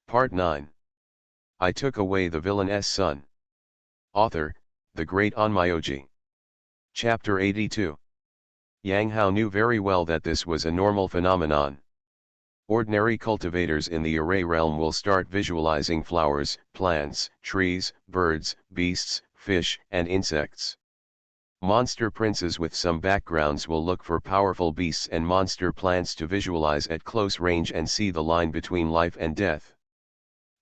Part 9. I took away the villain's son. Author, the great Onmyoji. Chapter 82. Yang Hao knew very well that this was a normal phenomenon. Ordinary cultivators in the array realm will start visualizing flowers, plants, trees, birds, beasts, fish, and insects. Monster princes with some backgrounds will look for powerful beasts and monster plants to visualize at close range and see the line between life and death.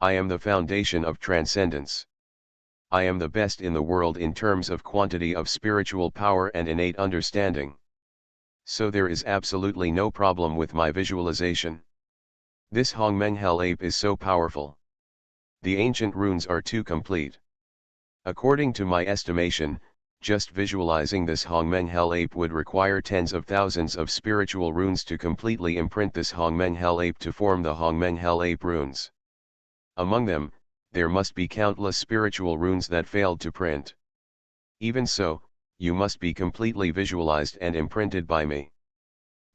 I am the foundation of transcendence. I am the best in the world in terms of quantity of spiritual power and innate understanding. So there is absolutely no problem with my visualization. This Hongmenghel ape is so powerful. The ancient runes are too complete. According to my estimation, just visualizing this Hongmenghel ape would require tens of thousands of spiritual runes to completely imprint this Hongmenghel ape to form the Hongmenghel ape runes. Among them, there must be countless spiritual runes that failed to print. Even so, you must be completely visualized and imprinted by me.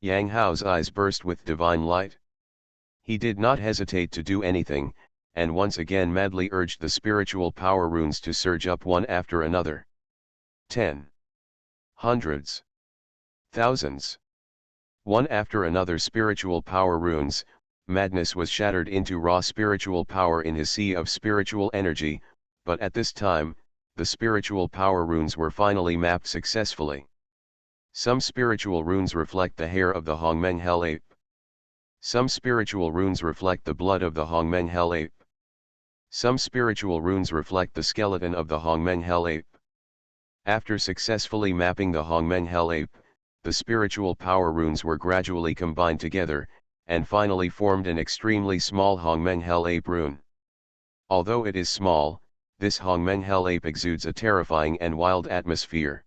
Yang Hao's eyes burst with divine light. He did not hesitate to do anything, and once again madly urged the spiritual power runes to surge up one after another. 10. Hundreds. Thousands. One after another spiritual power runes. Madness was shattered into raw spiritual power in his sea of spiritual energy, but at this time, the spiritual power runes were finally mapped successfully. Some spiritual runes reflect the hair of the Hongmenghel ape. Some spiritual runes reflect the blood of the Hongmenghel ape. Some spiritual runes reflect the skeleton of the Hongmenghel ape. After successfully mapping the Hongmenghel ape, the spiritual power runes were gradually combined together, and finally formed an extremely small Hongmenghel ape rune. Although it is small, this Hongmenghel ape exudes a terrifying and wild atmosphere.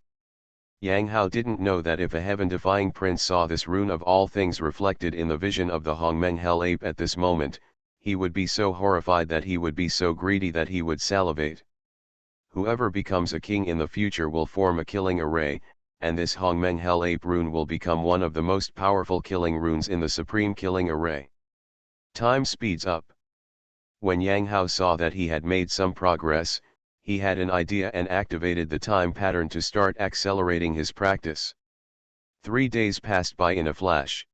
Yang Hao didn't know that if a heaven-defying prince saw this rune of all things reflected in the vision of the Hongmenghel ape at this moment, he would be so horrified that he would be so greedy that he would salivate. Whoever becomes a king in the future will form a killing array, and this Hongmenghel ape rune will become one of the most powerful killing runes in the supreme killing array. Time speeds up. When Yang Hao saw that he had made some progress, he had an idea and activated the time pattern to start accelerating his practice. 3 days passed by in a flash.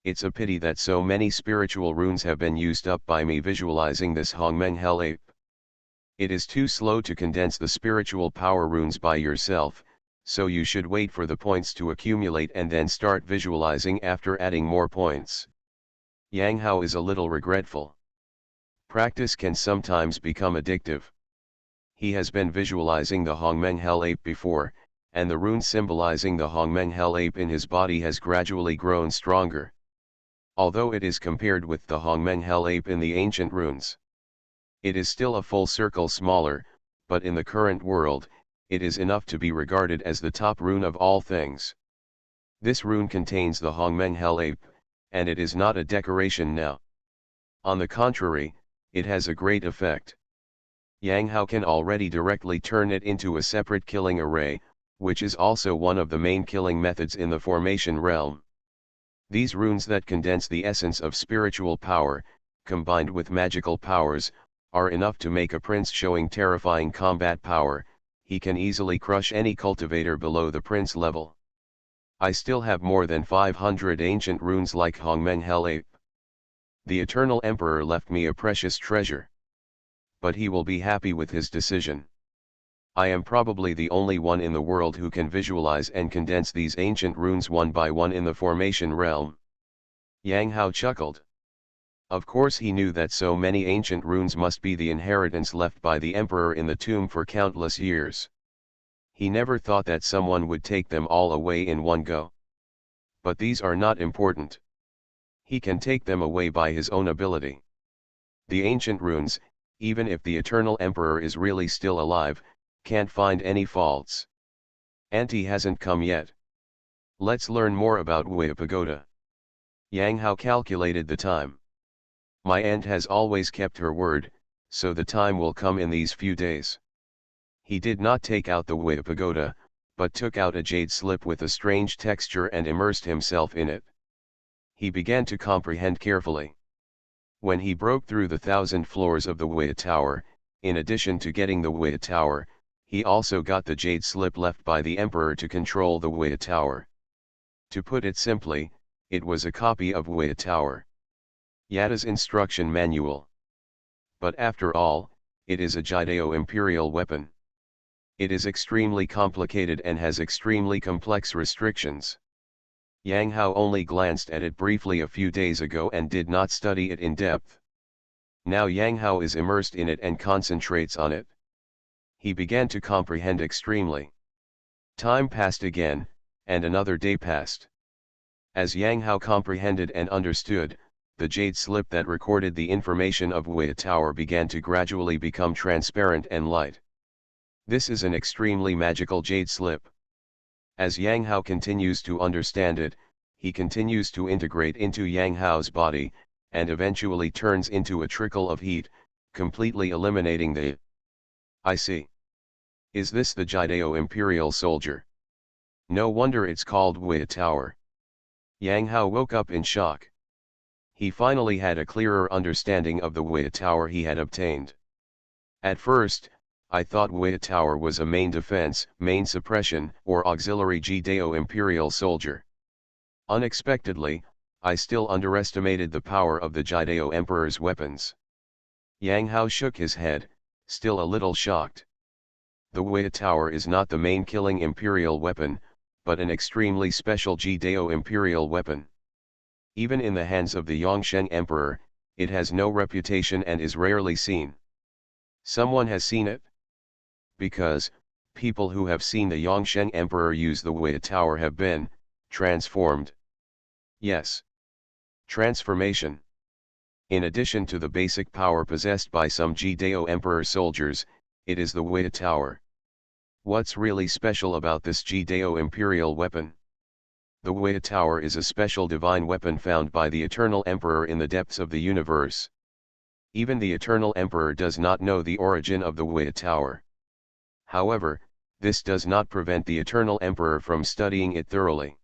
It's a pity that so many spiritual runes have been used up by me visualizing this Hongmenghel ape. It is too slow to condense the spiritual power runes by yourself, so you should wait for the points to accumulate and then start visualizing after adding more points. Yang Hao is a little regretful. Practice can sometimes become addictive. He has been visualizing the Hongmenghel ape before, and the rune symbolizing the Hongmenghel ape in his body has gradually grown stronger. Although it is compared with the Hongmenghel ape in the ancient runes, it is still a full circle smaller, but in the current world, it is enough to be regarded as the top rune of all things. This rune contains the Hongmenghel ape, and it is not a decoration now. On the contrary, it has a great effect. Yang Hao can already directly turn it into a separate killing array, which is also one of the main killing methods in the formation realm. These runes that condense the essence of spiritual power, combined with magical powers, are enough to make a prince showing terrifying combat power. He can easily crush any cultivator below the prince level. I still have more than 500 ancient runes like Hongmenghel ape. The Eternal Emperor left me a precious treasure. But he will be happy with his decision. I am probably the only one in the world who can visualize and condense these ancient runes one by one in the formation realm. Yang Hao chuckled. Of course he knew that so many ancient runes must be the inheritance left by the emperor in the tomb for countless years. He never thought that someone would take them all away in one go. But these are not important. He can take them away by his own ability. The ancient runes, even if the eternal emperor is really still alive, can't find any faults. Auntie hasn't come yet. Let's learn more about Wuya Pagoda. Yang Hao calculated the time. My aunt has always kept her word, so the time will come in these few days. He did not take out the Wuya Pagoda, but took out a jade slip with a strange texture and immersed himself in it. He began to comprehend carefully. When he broke through the 1,000 floors of the Wea Tower, in addition to getting the Wea Tower, he also got the jade slip left by the emperor to control the Wea Tower. To put it simply, it was a copy of Wea Tower. Yada's instruction manual. But after all, it is a Judeo-imperial weapon. It is extremely complicated and has extremely complex restrictions. Yang Hao only glanced at it briefly a few days ago and did not study it in depth. Now Yang Hao is immersed in it and concentrates on it. He began to comprehend extremely. Time passed again, and another day passed. As Yang Hao comprehended and understood, the jade slip that recorded the information of Wea Tower began to gradually become transparent and light. This is an extremely magical jade slip. As Yang Hao continues to understand it, he continues to integrate into Yang Hao's body, and eventually turns into a trickle of heat, completely eliminating the... I see. Is this the Judeo Imperial soldier? No wonder it's called Wea Tower. Yang Hao woke up in shock. He finally had a clearer understanding of the Wea Tower he had obtained. At first, I thought Wea Tower was a main defense, main suppression, or auxiliary Judeo-imperial soldier. Unexpectedly, I still underestimated the power of the Judeo Emperor's weapons. Yang Hao shook his head, still a little shocked. The Wea Tower is not the main killing imperial weapon, but an extremely special Judeo-imperial weapon. Even in the hands of the Yongsheng Emperor, it has no reputation and is rarely seen. Someone has seen it? Because, people who have seen the Yongsheng Emperor use the Wea Tower have been transformed. Yes. Transformation. In addition to the basic power possessed by some Judeo Emperor soldiers, it is the Wea Tower. What's really special about this Judeo Imperial weapon? The Wea Tower is a special divine weapon found by the Eternal Emperor in the depths of the universe. Even the Eternal Emperor does not know the origin of the Wea Tower. However, this does not prevent the Eternal Emperor from studying it thoroughly.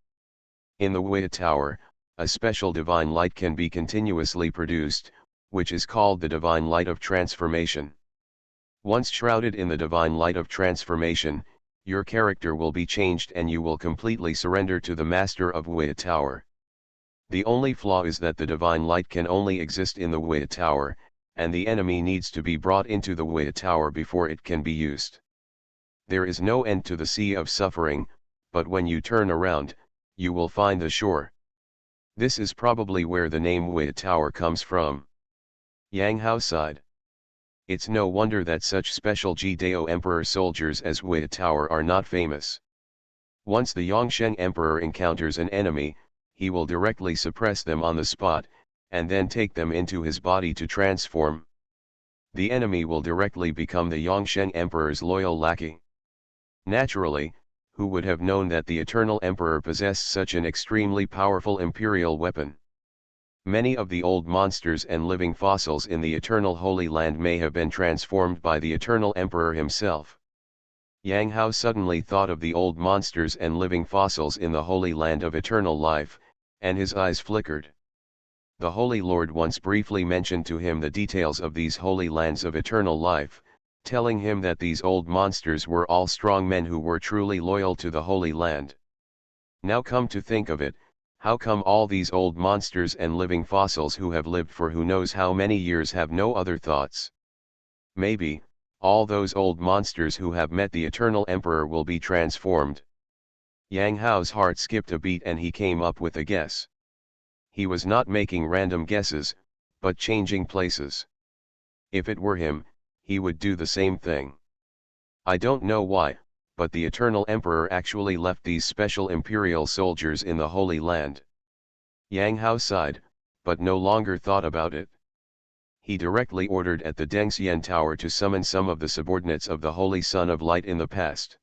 In the Wea Tower, a special divine light can be continuously produced, which is called the divine light of transformation. Once shrouded in the divine light of transformation, your character will be changed and you will completely surrender to the master of Wea Tower. The only flaw is that the divine light can only exist in the Wea Tower, and the enemy needs to be brought into the Wea Tower before it can be used. There is no end to the sea of suffering, but when you turn around, you will find the shore. This is probably where the name Wea Tower comes from. Yang Hao sighed. It's no wonder that such special Judeo Emperor soldiers as Wea Tower are not famous. Once the Yongsheng Emperor encounters an enemy, he will directly suppress them on the spot, and then take them into his body to transform. The enemy will directly become the Yongsheng Emperor's loyal lackey. Naturally, who would have known that the Eternal Emperor possessed such an extremely powerful imperial weapon? Many of the old monsters and living fossils in the Eternal Holy Land may have been transformed by the Eternal Emperor himself. Yang Hao suddenly thought of the old monsters and living fossils in the Holy Land of Eternal Life, and his eyes flickered. The Holy Lord once briefly mentioned to him the details of these holy lands of eternal life, telling him that these old monsters were all strong men who were truly loyal to the Holy Land. Now come to think of it, how come all these old monsters and living fossils who have lived for who knows how many years have no other thoughts? Maybe, all those old monsters who have met the Eternal Emperor will be transformed. Yang Hao's heart skipped a beat and he came up with a guess. He was not making random guesses, but changing places. If it were him, he would do the same thing. I don't know why, but the Eternal Emperor actually left these special imperial soldiers in the Holy Land. Yang Hao sighed, but no longer thought about it. He directly ordered at the Dengxian Tower to summon some of the subordinates of the Holy Son of Light in the past.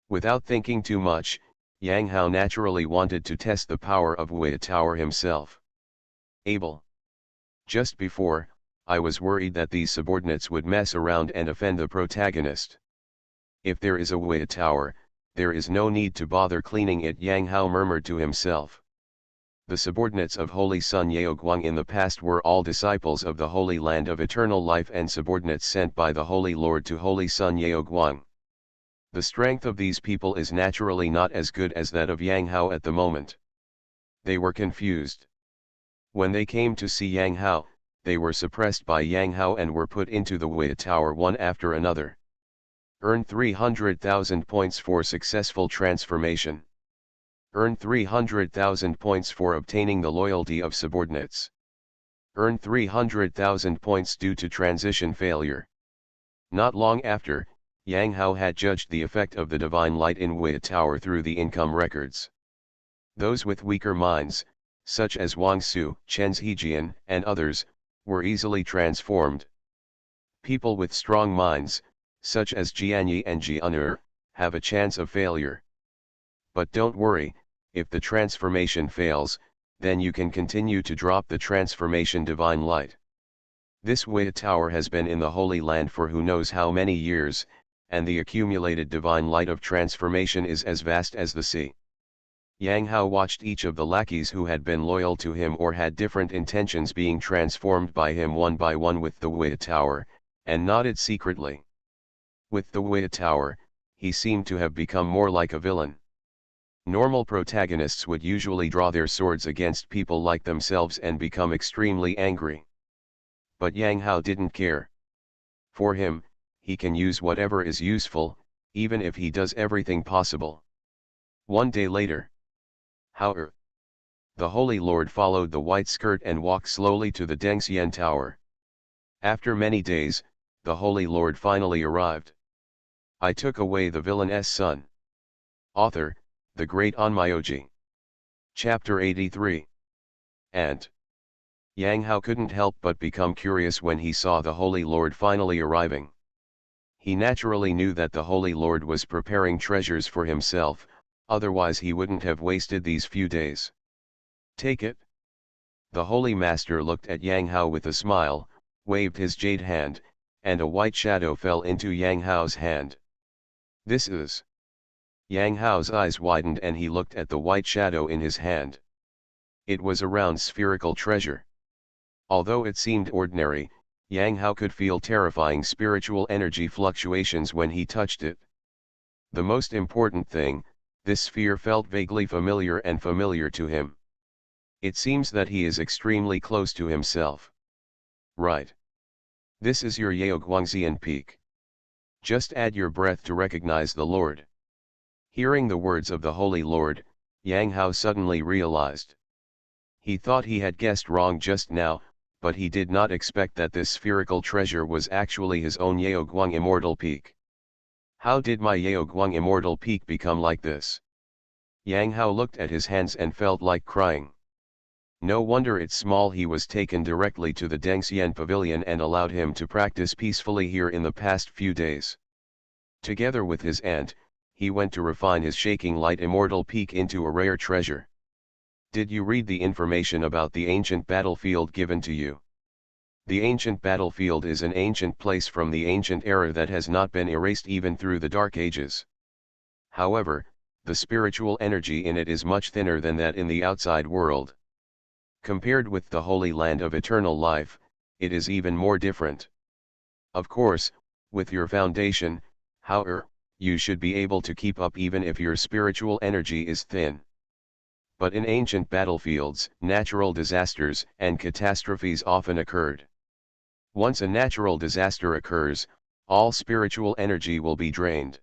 Without thinking too much, Yang Hao naturally wanted to test the power of Wea Tower himself. Abel. Just before, I was worried that these subordinates would mess around and offend the protagonist. If there is a Wea Tower, there is no need to bother cleaning it, Yang Hao murmured to himself. The subordinates of Holy Sun Yaoguang in the past were all disciples of the Holy Land of Eternal Life and subordinates sent by the Holy Lord to Holy Sun Yaoguang. The strength of these people is naturally not as good as that of Yang Hao at the moment. They were confused. When they came to see Yang Hao, they were suppressed by Yang Hao and were put into the Wei Tower one after another. Earn 300,000 points for successful transformation. Earn 300,000 points for obtaining the loyalty of subordinates. Earn 300,000 points due to transition failure. Not long after, Yang Hao had judged the effect of the divine light in Wei Tower through the income records. Those with weaker minds, such as Wang Su, Chen Zijian, and others, were easily transformed. People with strong minds, such as Jianyi and Jian'er, have a chance of failure. But don't worry, if the transformation fails, then you can continue to drop the transformation divine light. This Wei Tower has been in the Holy Land for who knows how many years, and the accumulated divine light of transformation is as vast as the sea. Yang Hao watched each of the lackeys who had been loyal to him or had different intentions being transformed by him one by one with the Wei Tower, and nodded secretly. With the Wei Tower, he seemed to have become more like a villain. Normal protagonists would usually draw their swords against people like themselves and become extremely angry. But Yang Hao didn't care. For him, he can use whatever is useful, even if he does everything possible. One day later, however, the Holy Lord followed the white skirt and walked slowly to the Dengxian Tower. After many days, the Holy Lord finally arrived. I took away the villain's son. Author, the Great Onmyoji. Chapter 83. And Yang Hao couldn't help but become curious when he saw the Holy Lord finally arriving. He naturally knew that the Holy Lord was preparing treasures for himself, otherwise he wouldn't have wasted these few days. Take it. The Holy Master looked at Yang Hao with a smile, waved his jade hand, and a white shadow fell into Yang Hao's hand. This is. Yang Hao's eyes widened and he looked at the white shadow in his hand. It was a round spherical treasure. Although it seemed ordinary, Yang Hao could feel terrifying spiritual energy fluctuations when he touched it. The most important thing, this sphere felt vaguely familiar and familiar to him. It seems that he is extremely close to himself. Right. This is your Yaoguangxian peak. Just add your breath to recognize the Lord. Hearing the words of the Holy Lord, Yang Hao suddenly realized. He thought he had guessed wrong just now, but he did not expect that this spherical treasure was actually his own Yaoguang immortal peak. How did my Yaoguang immortal peak become like this? Yang Hao looked at his hands and felt like crying. No wonder it's small. He was taken directly to the Dengxian pavilion and allowed him to practice peacefully here in the past few days. Together with his aunt, he went to refine his shaking light immortal peak into a rare treasure. Did you read the information about the ancient battlefield given to you? The ancient battlefield is an ancient place from the ancient era that has not been erased even through the Dark Ages. However, the spiritual energy in it is much thinner than that in the outside world. Compared with the Holy Land of Eternal Life, it is even more different. Of course, with your foundation, however, you should be able to keep up even if your spiritual energy is thin. But in ancient battlefields, natural disasters and catastrophes often occurred. Once a natural disaster occurs, all spiritual energy will be drained.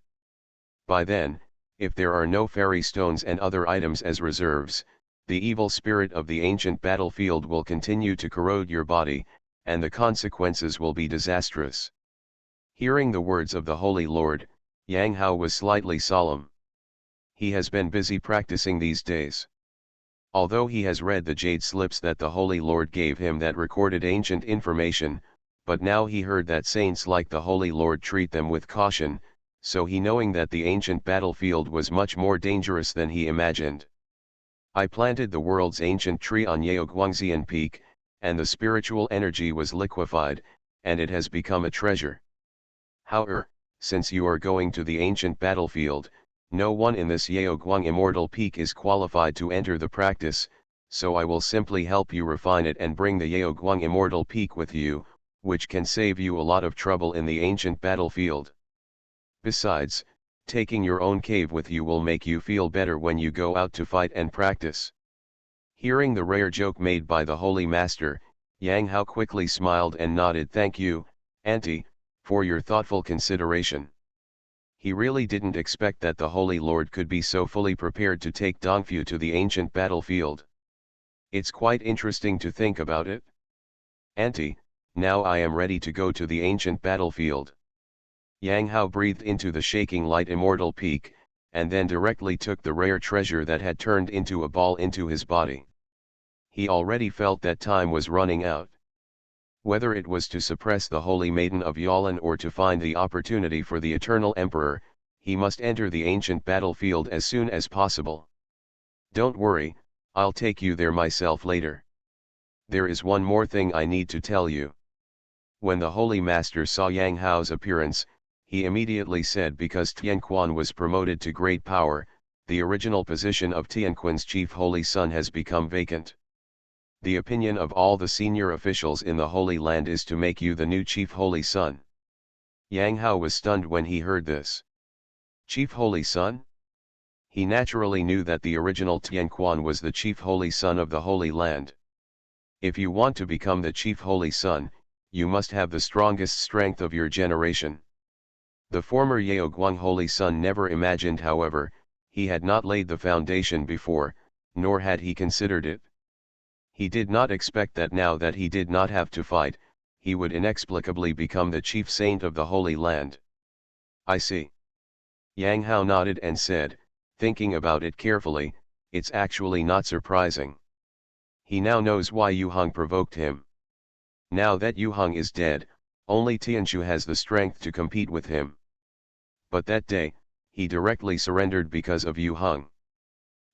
By then, if there are no fairy stones and other items as reserves, the evil spirit of the ancient battlefield will continue to corrode your body, and the consequences will be disastrous. Hearing the words of the Holy Lord, Yang Hao was slightly solemn. He has been busy practicing these days. Although he has read the jade slips that the Holy Lord gave him that recorded ancient information, but now he heard that saints like the Holy Lord treat them with caution, so he knowing that the ancient battlefield was much more dangerous than he imagined. I planted the world's ancient tree on Yaoguangxian Peak, and the spiritual energy was liquefied, and it has become a treasure. However, since you are going to the ancient battlefield, no one in this Yaoguang Immortal Peak is qualified to enter the practice, so I will simply help you refine it and bring the Yaoguang Immortal Peak with you, which can save you a lot of trouble in the ancient battlefield. Besides, taking your own cave with you will make you feel better when you go out to fight and practice. Hearing the rare joke made by the Holy Master, Yang Hao quickly smiled and nodded. Thank you, Auntie, for your thoughtful consideration. He really didn't expect that the Holy Lord could be so fully prepared to take Dongfu to the ancient battlefield. It's quite interesting to think about it. Auntie, now I am ready to go to the ancient battlefield. Yang Hao breathed into the shaking light immortal peak, and then directly took the rare treasure that had turned into a ball into his body. He already felt that time was running out. Whether it was to suppress the Holy Maiden of Yalin or to find the opportunity for the Eternal Emperor, he must enter the ancient battlefield as soon as possible. Don't worry, I'll take you there myself later. There is one more thing I need to tell you. When the Holy Master saw Yang Hao's appearance, he immediately said because Tianquan was promoted to great power, the original position of Tianquan's chief holy son has become vacant. The opinion of all the senior officials in the Holy Land is to make you the new chief holy son. Yang Hao was stunned when he heard this. Chief holy son? He naturally knew that the original Tianquan was the chief holy son of the Holy Land. If you want to become the chief holy son, you must have the strongest strength of your generation. The former Yaoguang holy son never imagined, however, he had not laid the foundation before, nor had he considered it. He did not expect that now that he did not have to fight, he would inexplicably become the chief saint of the Holy Land. I see. Yang Hao nodded and said, thinking about it carefully, it's actually not surprising. He now knows why Yu Hong provoked him. Now that Yu Hong is dead, only Tianchu has the strength to compete with him. But that day, he directly surrendered because of Yu Hong.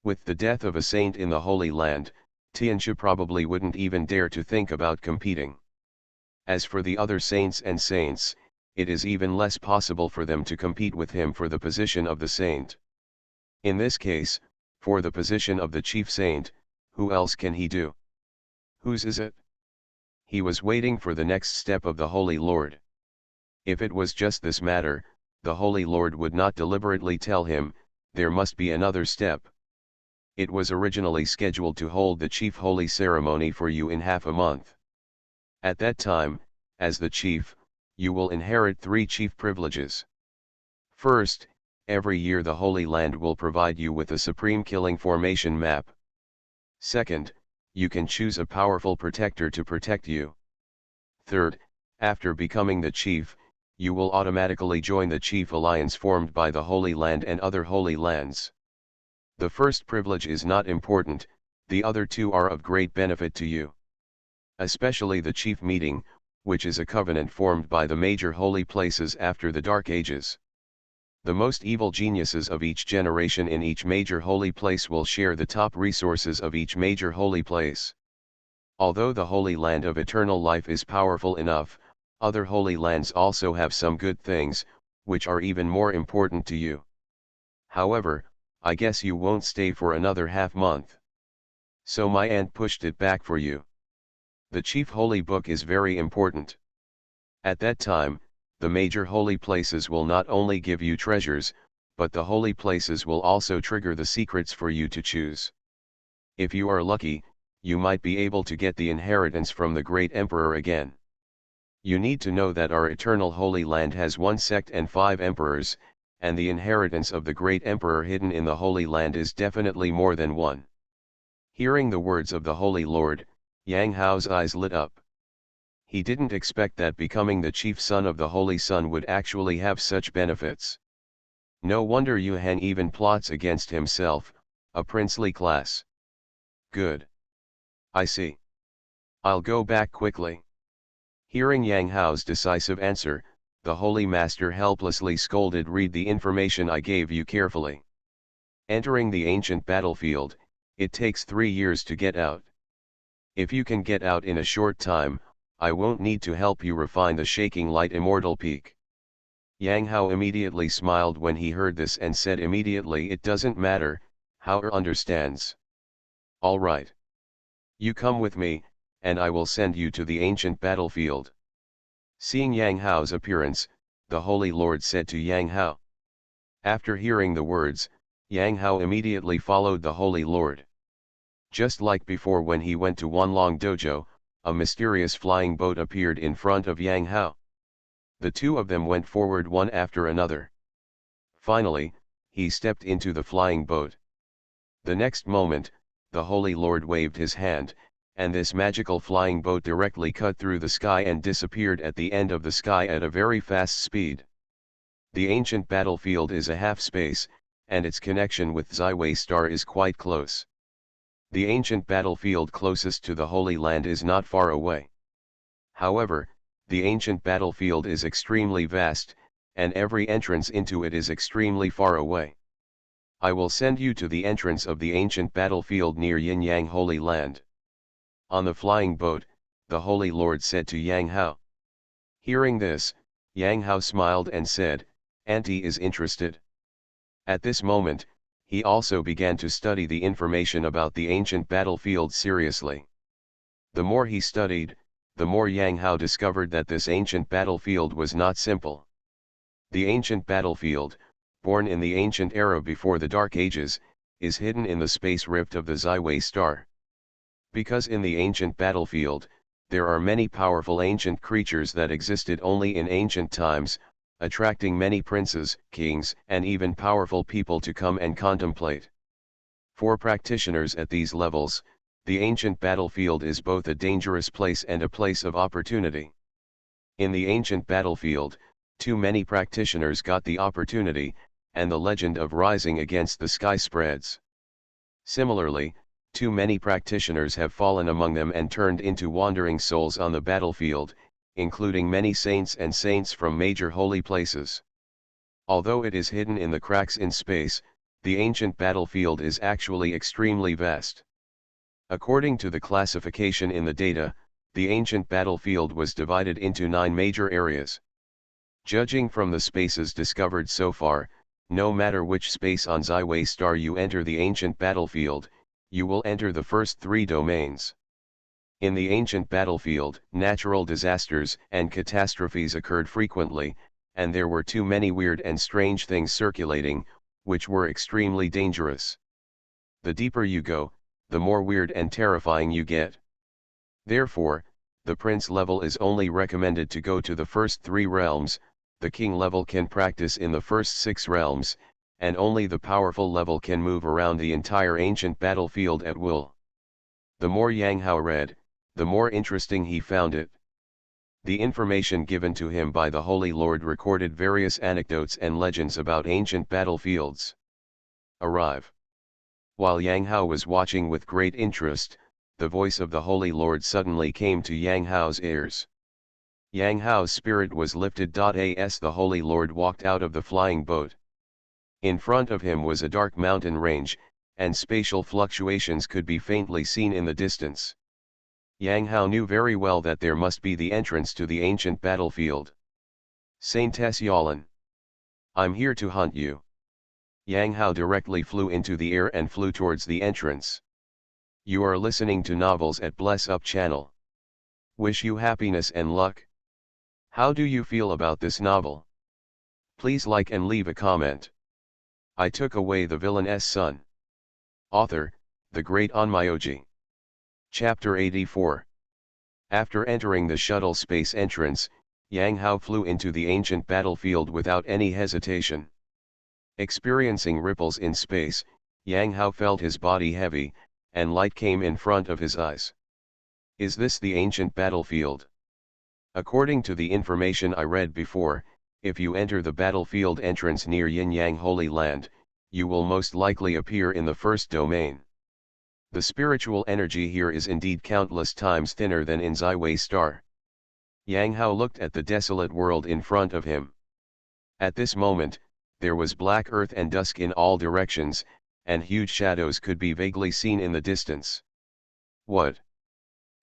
With the death of a saint in the Holy Land, Tianchu probably wouldn't even dare to think about competing. As for the other saints, it is even less possible for them to compete with him for the position of the saint. In this case, for the position of the chief saint, who else can he do? Whose is it? He was waiting for the next step of the Holy Lord. If it was just this matter, the Holy Lord would not deliberately tell him, there must be another step. It was originally scheduled to hold the chief holy ceremony for you in half a month. At that time, as the chief, you will inherit 3 chief privileges. First, every year the Holy Land will provide you with a supreme killing formation map. Second, you can choose a powerful protector to protect you. Third, after becoming the chief, you will automatically join the chief alliance formed by the Holy Land and other holy lands. The first privilege is not important, the other 2 are of great benefit to you. Especially the chief meeting, which is a covenant formed by the major holy places after the Dark Ages. The most evil geniuses of each generation in each major holy place will share the top resources of each major holy place. Although the Holy Land of Eternal Life is powerful enough, other holy lands also have some good things, which are even more important to you. However, I guess you won't stay for another half month. So my aunt pushed it back for you. The chief holy book is very important. At that time, the major holy places will not only give you treasures, but the holy places will also trigger the secrets for you to choose. If you are lucky, you might be able to get the inheritance from the great emperor again. You need to know that our eternal Holy Land has 1 sect and 5 emperors, and the inheritance of the great emperor hidden in the Holy Land is definitely more than 1. Hearing the words of the Holy Lord, Yang Hao's eyes lit up. He didn't expect that becoming the chief son of the Holy Sun would actually have such benefits. No wonder Yu Han even plots against himself, a princely class. Good. I see. I'll go back quickly. Hearing Yang Hao's decisive answer, the Holy Master helplessly scolded, read the information I gave you carefully. Entering the ancient battlefield, it takes 3 years to get out. If you can get out in a short time, I won't need to help you refine the shaking light immortal peak. Yang Hao immediately smiled when he heard this and said immediately, it doesn't matter, Hao understands. All right. You come with me, and I will send you to the ancient battlefield. Seeing Yang Hao's appearance, the Holy Lord said to Yang Hao. After hearing the words, Yang Hao immediately followed the Holy Lord. Just like before when he went to Wanlong Dojo, a mysterious flying boat appeared in front of Yang Hao. The two of them went forward one after another. Finally, he stepped into the flying boat. The next moment, the Holy Lord waved his hand, and this magical flying boat directly cut through the sky and disappeared at the end of the sky at a very fast speed. The ancient battlefield is a half-space, and its connection with Ziwei Star is quite close. The ancient battlefield closest to the Holy Land is not far away. However, the ancient battlefield is extremely vast, and every entrance into it is extremely far away. I will send you to the entrance of the ancient battlefield near Yin Yang Holy Land. On the flying boat, the Holy Lord said to Yang Hao. Hearing this, Yang Hao smiled and said, "Auntie is interested." At this moment, he also began to study the information about the ancient battlefield seriously. The more he studied, the more Yang Hao discovered that this ancient battlefield was not simple. The ancient battlefield, born in the ancient era before the Dark Ages, is hidden in the space rift of the Ziwei Star. Because in the ancient battlefield, there are many powerful ancient creatures that existed only in ancient times, attracting many princes, kings, and even powerful people to come and contemplate. For practitioners at these levels, the ancient battlefield is both a dangerous place and a place of opportunity. In the ancient battlefield, too many practitioners got the opportunity, and the legend of rising against the sky spreads. Similarly, too many practitioners have fallen among them and turned into wandering souls on the battlefield, including many saints and saints from major holy places. Although it is hidden in the cracks in space, the ancient battlefield is actually extremely vast. According to the classification in the data, the ancient battlefield was divided into 9 major areas. Judging from the spaces discovered so far, no matter which space on Ziwei Star you enter the ancient battlefield, you will enter the first 3 domains. In the ancient battlefield, natural disasters and catastrophes occurred frequently, and there were too many weird and strange things circulating, which were extremely dangerous. The deeper you go, the more weird and terrifying you get. Therefore, the prince level is only recommended to go to the first 3 realms, the king level can practice in the first 6 realms, and only the powerful level can move around the entire ancient battlefield at will. The more Yang Hao read, the more interesting he found it. The information given to him by the Holy Lord recorded various anecdotes and legends about ancient battlefields. Arrive. While Yang Hao was watching with great interest, the voice of the Holy Lord suddenly came to Yang Hao's ears. Yang Hao's spirit was lifted. As the Holy Lord walked out of the flying boat. In front of him was a dark mountain range, and spatial fluctuations could be faintly seen in the distance. Yang Hao knew very well that there must be the entrance to the ancient battlefield. Saint Yalan. I'm here to hunt you. Yang Hao directly flew into the air and flew towards the entrance. You are listening to Novels at Bless Up channel. Wish you happiness and luck. How do you feel about this novel? Please like and leave a comment. I took away the villain's son. Author, the great Onmyoji. Chapter 84. After entering the shuttle space entrance, Yang Hao flew into the ancient battlefield without any hesitation. Experiencing ripples in space, Yang Hao felt his body heavy, and light came in front of his eyes. Is this the ancient battlefield? According to the information I read before, if you enter the battlefield entrance near Yin Yang Holy Land, you will most likely appear in the first domain. The spiritual energy here is indeed countless times thinner than in Ziwei Star. Yang Hao looked at the desolate world in front of him. At this moment, there was black earth and dusk in all directions, and huge shadows could be vaguely seen in the distance. What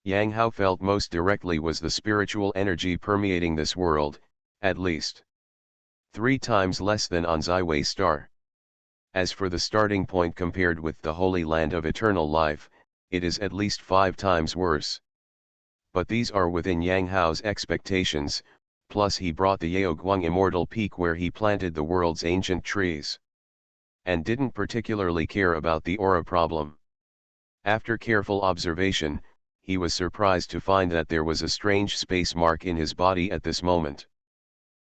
Yang Hao felt most directly was the spiritual energy permeating this world, at least 3 times less than on Ziwei Star. As for the starting point compared with the Holy Land of Eternal Life, it is at least 5 times worse. But these are within Yang Hao's expectations, plus he brought the Yaoguang Immortal Peak where he planted the world's ancient trees. And didn't particularly care about the aura problem. After careful observation, he was surprised to find that there was a strange space mark in his body at this moment.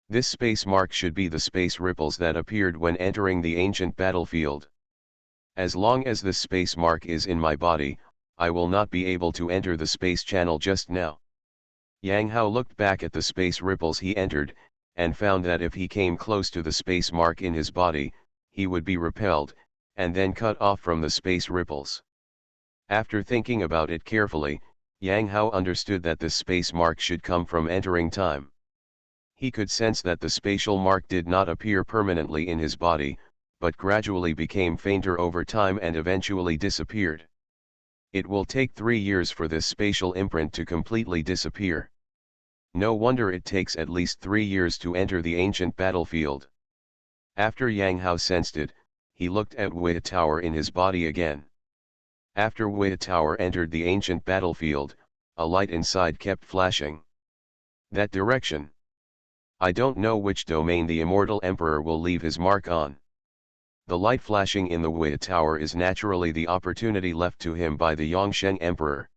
This space mark should be the space ripples that appeared when entering the ancient battlefield. As long as this space mark is in my body, I will not be able to enter the space channel just now. Yang Hao looked back at the space ripples he entered, and found that if he came close to the space mark in his body, he would be repelled, and then cut off from the space ripples. After thinking about it carefully, Yang Hao understood that this space mark should come from entering time. He could sense that the spatial mark did not appear permanently in his body, but gradually became fainter over time and eventually disappeared. It will take 3 years for this spatial imprint to completely disappear. No wonder it takes at least 3 years to enter the ancient battlefield. After Yang Hao sensed it, he looked at Wei Tower in his body again. After Wei Tower entered the ancient battlefield, a light inside kept flashing. That direction. I don't know which domain the immortal emperor will leave his mark on. The light flashing in the Wei Tower is naturally the opportunity left to him by the Yongsheng emperor.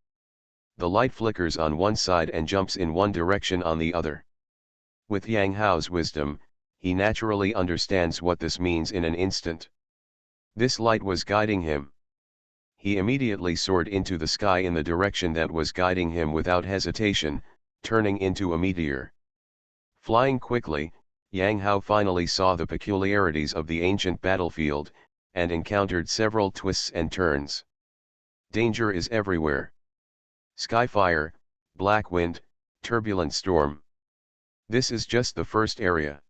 The light flickers on one side and jumps in one direction on the other. With Yang Hao's wisdom, he naturally understands what this means in an instant. This light was guiding him. He immediately soared into the sky in the direction that was guiding him without hesitation, turning into a meteor. Flying quickly, Yang Hao finally saw the peculiarities of the ancient battlefield, and encountered several twists and turns. Danger is everywhere. Sky fire, black wind, turbulent storm. This is just the first area.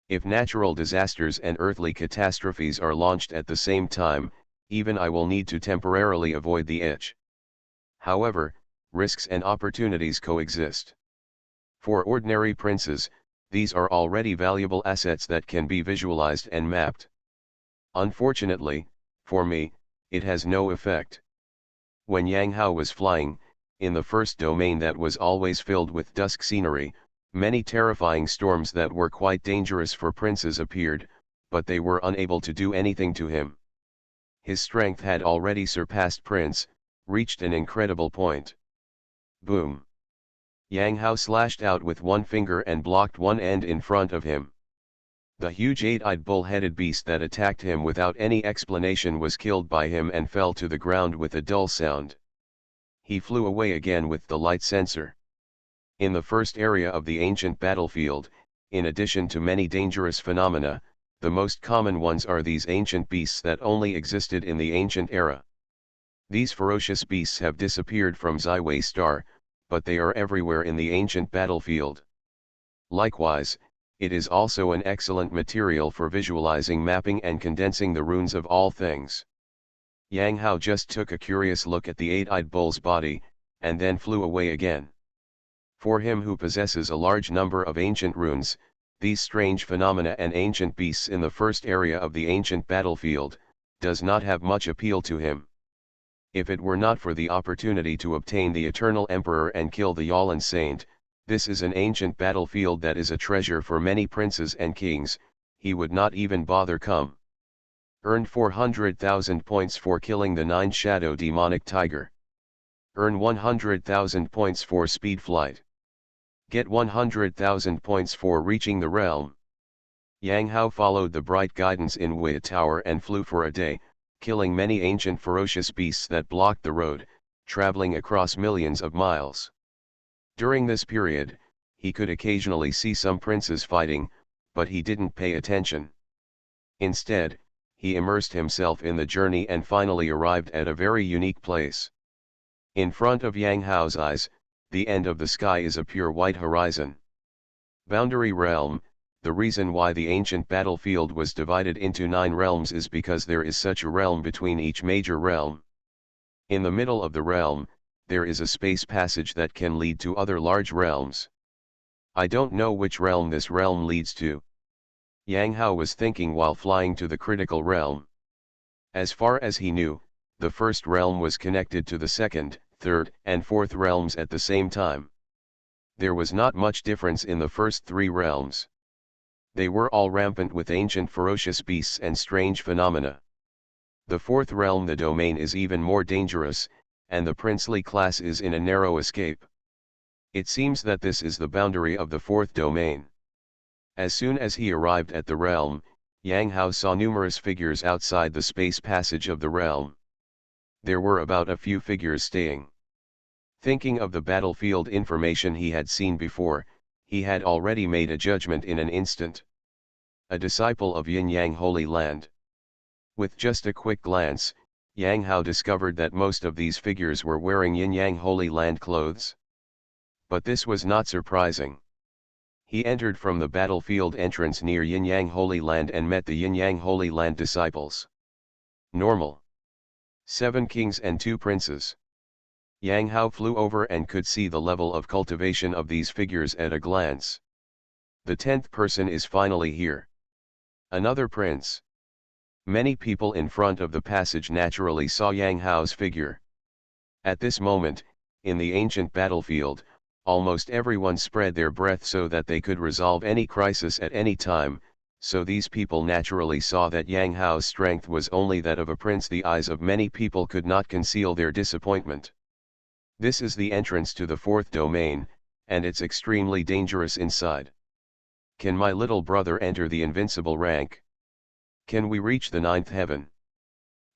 If natural disasters and earthly catastrophes are launched at the same time, even I will need to temporarily avoid the edge. However, risks and opportunities coexist. For ordinary princes, these are already valuable assets that can be visualized and mapped. Unfortunately, for me, it has no effect. When Yang Hao was flying, in the first domain that was always filled with dusk scenery, many terrifying storms that were quite dangerous for princes appeared, but they were unable to do anything to him. His strength had already surpassed Prince, reached an incredible point. Boom! Yang Hao slashed out with one finger and blocked one end in front of him. The huge 8-eyed bull-headed beast that attacked him without any explanation was killed by him and fell to the ground with a dull sound. He flew away again with the light sensor. In the first area of the ancient battlefield, in addition to many dangerous phenomena, the most common ones are these ancient beasts that only existed in the ancient era. These ferocious beasts have disappeared from Ziwei Star, but they are everywhere in the ancient battlefield. Likewise, it is also an excellent material for visualizing, mapping and condensing the runes of all things. Yang Hao just took a curious look at the 8-eyed bull's body, and then flew away again. For him who possesses a large number of ancient runes, these strange phenomena and ancient beasts in the first area of the ancient battlefield, does not have much appeal to him. If it were not for the opportunity to obtain the Eternal Emperor and kill the Yalan Saint, this is an ancient battlefield that is a treasure for many princes and kings, he would not even bother come. Earned 400,000 points for killing the 9 Shadow Demonic Tiger. Earn 100,000 points for speed flight. Get 100,000 points for reaching the realm. Yang Hao followed the bright guidance in Wei Tower and flew for a day, killing many ancient ferocious beasts that blocked the road, traveling across millions of miles. During this period, he could occasionally see some princes fighting, but he didn't pay attention. Instead, he immersed himself in the journey and finally arrived at a very unique place. In front of Yang Hao's eyes, the end of the sky is a pure white horizon. Boundary realm. The reason why the ancient battlefield was divided into 9 realms is because there is such a realm between each major realm. In the middle of the realm, there is a space passage that can lead to other large realms. I don't know which realm this realm leads to. Yang Hao was thinking while flying to the critical realm. As far as he knew, the first realm was connected to the second, third, and fourth realms at the same time. There was not much difference in the first three realms. They were all rampant with ancient ferocious beasts and strange phenomena. The fourth realm, the domain, is even more dangerous, and the princely class is in a narrow escape. It seems that this is the boundary of the fourth domain. As soon as he arrived at the realm, Yang Hao saw numerous figures outside the space passage of the realm. There were about a few figures staying. Thinking of the battlefield information he had seen before, he had already made a judgment in an instant. A disciple of Yin Yang Holy Land. With just a quick glance, Yang Hao discovered that most of these figures were wearing Yin Yang Holy Land clothes. But this was not surprising. He entered from the battlefield entrance near Yin Yang Holy Land and met the Yin Yang Holy Land disciples. Normal. 7 kings and 2 princes. Yang Hao flew over and could see the level of cultivation of these figures at a glance. The 10th person is finally here. Another prince. Many people in front of the passage naturally saw Yang Hao's figure. At this moment, in the ancient battlefield, almost everyone spread their breath so that they could resolve any crisis at any time, so these people naturally saw that Yang Hao's strength was only that of a prince. The eyes of many people could not conceal their disappointment. This is the entrance to the fourth domain, and it's extremely dangerous inside. Can my little brother enter the invincible rank? Can we reach the 9th heaven?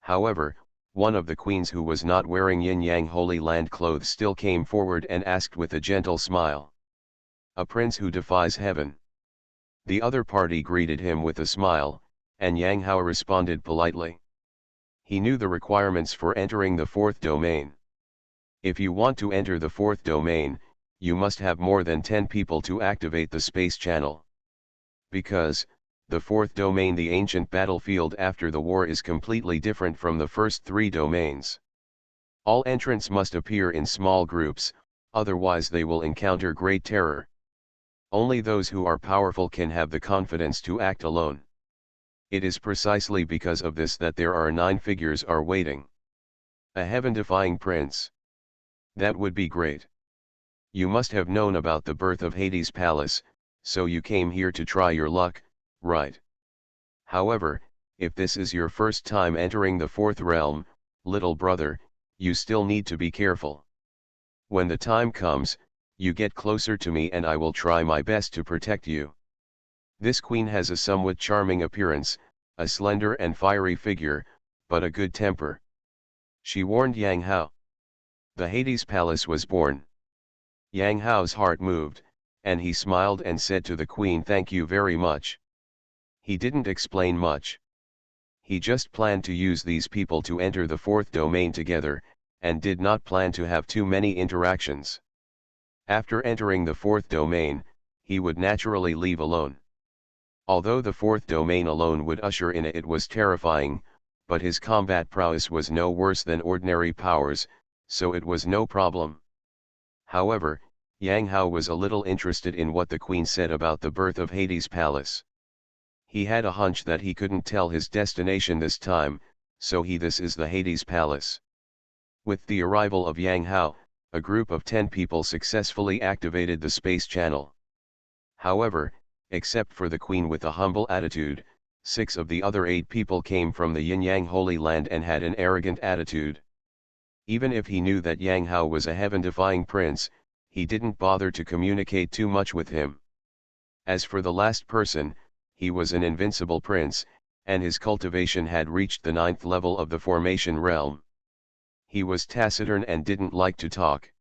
However, one of the queens who was not wearing Yin Yang Holy Land clothes still came forward and asked with a gentle smile. A prince who defies heaven. The other party greeted him with a smile, and Yang Hao responded politely. He knew the requirements for entering the fourth domain. If you want to enter the fourth domain, you must have more than 10 people to activate the space channel. Because, the fourth domain, the ancient battlefield after the war, is completely different from the first 3 domains. All entrants must appear in small groups, otherwise they will encounter great terror. Only those who are powerful can have the confidence to act alone. It is precisely because of this that there are 9 figures are waiting. A heaven-defying prince. That would be great. You must have known about the birth of Hades' palace, so you came here to try your luck, right? However, if this is your first time entering the fourth realm, little brother, you still need to be careful. When the time comes, you get closer to me and I will try my best to protect you. This queen has a somewhat charming appearance, a slender and fiery figure, but a good temper. She warned Yang Hao. The Hades palace was born. Yang Hao's heart moved, and he smiled and said to the queen, "Thank you very much." He didn't explain much. He just planned to use these people to enter the fourth domain together, and did not plan to have too many interactions. After entering the fourth domain, he would naturally leave alone. Although the fourth domain alone would usher in it was terrifying, but his combat prowess was no worse than ordinary powers, so it was no problem. However, Yang Hao was a little interested in what the queen said about the birth of Hades' palace. He had a hunch that he couldn't tell his destination this time, so this is the Hades palace. With the arrival of Yang Hao, a group of 10 people successfully activated the space channel. However, except for the queen with a humble attitude, 6 of the other 8 people came from the Yin Yang Holy Land and had an arrogant attitude. Even if he knew that Yang Hao was a heaven-defying prince, he didn't bother to communicate too much with him. As for the last person, he was an invincible prince, and his cultivation had reached the 9th level of the formation realm. He was taciturn and didn't like to talk.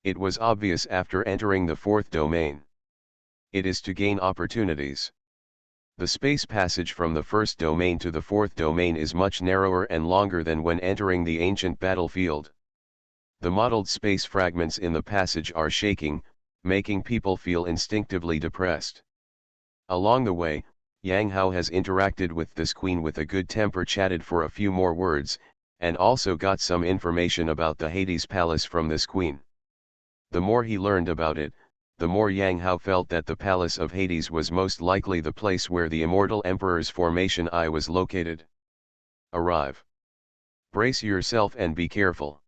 It was obvious after entering the fourth domain. It is to gain opportunities. The space passage from the first domain to the fourth domain is much narrower and longer than when entering the ancient battlefield. The mottled space fragments in the passage are shaking, making people feel instinctively depressed. Along the way, Yang Hao has interacted with this queen with a good temper, chatted for a few more words, and also got some information about the Hades palace from this queen. The more he learned about it, the more Yang Hao felt that the palace of Hades was most likely the place where the immortal emperor's formation eye was located. Arrive. Brace yourself and be careful.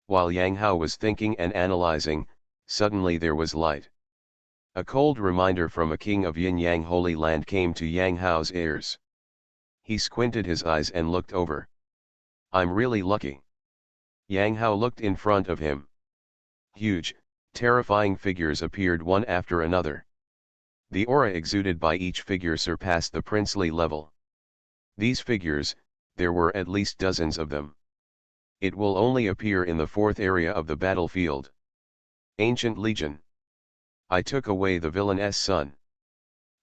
While Yang Hao was thinking and analyzing, suddenly there was light. A cold reminder from a king of Yin Yang Holy Land came to Yang Hao's ears. He squinted his eyes and looked over. I'm really lucky. Yang Hao looked in front of him. Huge, terrifying figures appeared one after another. The aura exuded by each figure surpassed the princely level. These figures, there were at least dozens of them. It will only appear in the fourth area of the battlefield. Ancient Legion. I took away the villain's son.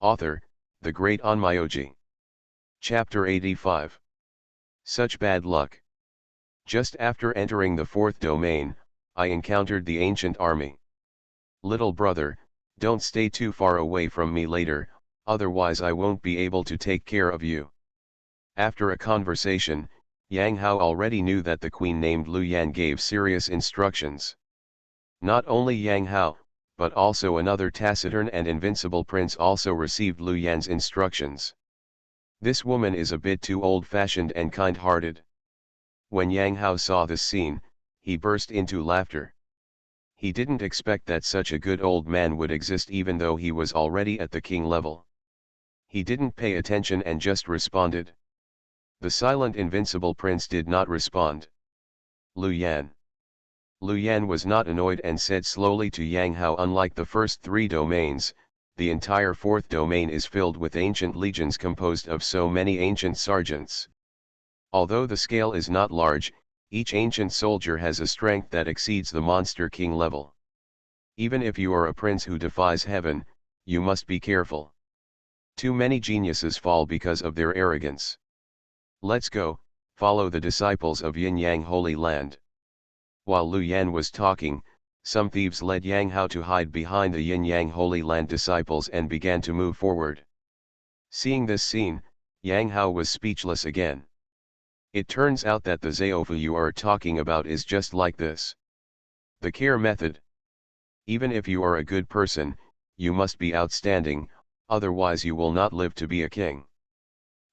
Author, the great Onmyoji. Chapter 85. Such bad luck. Just after entering the fourth domain, I encountered the ancient army. Little brother, don't stay too far away from me later, otherwise I won't be able to take care of you. After a conversation, Yang Hao already knew that the queen named Lu Yan gave serious instructions. Not only Yang Hao, but also another taciturn and invincible prince also received Lu Yan's instructions. This woman is a bit too old-fashioned and kind-hearted. When Yang Hao saw this scene, he burst into laughter. He didn't expect that such a good old man would exist even though he was already at the king level. He didn't pay attention and just responded. The silent invincible prince did not respond. Lu Yan. Lu Yan was not annoyed and said slowly to Yang Hao, unlike the first three domains, the entire fourth domain is filled with ancient legions composed of so many ancient sergeants. Although the scale is not large, each ancient soldier has a strength that exceeds the monster king level. Even if you are a prince who defies heaven, you must be careful. Too many geniuses fall because of their arrogance. Let's go, follow the disciples of Yin Yang Holy Land. While Lu Yan was talking, some thieves led Yang Hao to hide behind the Yin Yang Holy Land disciples and began to move forward. Seeing this scene, Yang Hao was speechless again. It turns out that the Zaofu you are talking about is just like this. The care method. Even if you are a good person, you must be outstanding, otherwise you will not live to be a king.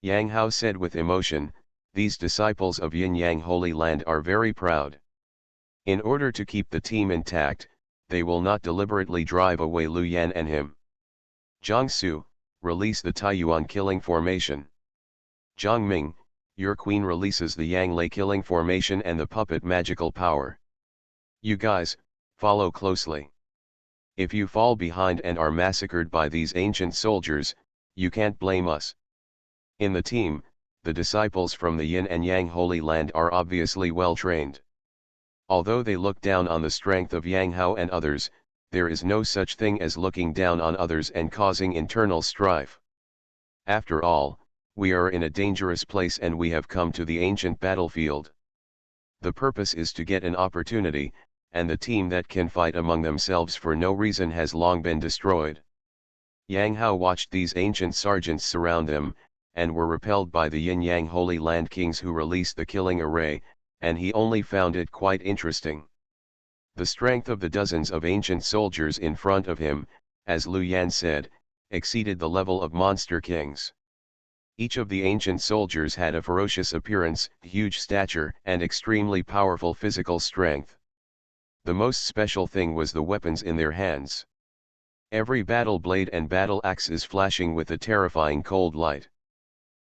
Yang Hao said with emotion, these disciples of Yin Yang Holy Land are very proud. In order to keep the team intact, they will not deliberately drive away Lu Yan and him. Jiangsu, release the Taiyuan killing formation. Jiangming, your queen releases the Yang Lei killing formation and the puppet magical power. You guys, follow closely. If you fall behind and are massacred by these ancient soldiers, you can't blame us. In the team, the disciples from the Yin and Yang Holy Land are obviously well trained. Although they look down on the strength of Yang Hao and others, there is no such thing as looking down on others and causing internal strife. After all, we are in a dangerous place and we have come to the ancient battlefield. The purpose is to get an opportunity, and the team that can fight among themselves for no reason has long been destroyed. Yang Hao watched these ancient sergeants surround them, and were repelled by the Yin Yang Holy Land kings who released the killing array, and he only found it quite interesting. The strength of the dozens of ancient soldiers in front of him, as Lu Yan said, exceeded the level of monster kings. Each of the ancient soldiers had a ferocious appearance, huge stature, and extremely powerful physical strength. The most special thing was the weapons in their hands. Every battle blade and battle axe is flashing with a terrifying cold light.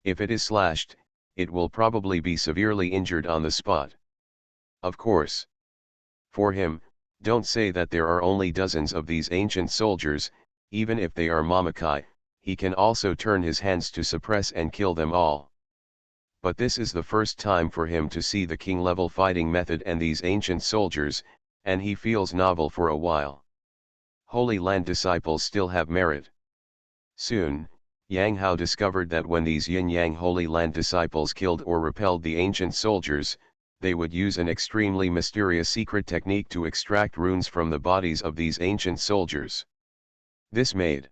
If it is slashed, it will probably be severely injured on the spot. Of course. For him, don't say that there are only dozens of these ancient soldiers, even if they are Mamakai, he can also turn his hands to suppress and kill them all. But this is the first time for him to see the king-level fighting method and these ancient soldiers, and he feels novel for a while. Holy Land disciples still have merit. Soon, Yang Hao discovered that when these Yin Yang Holy Land disciples killed or repelled the ancient soldiers, they would use an extremely mysterious secret technique to extract runes from the bodies of these ancient soldiers. This made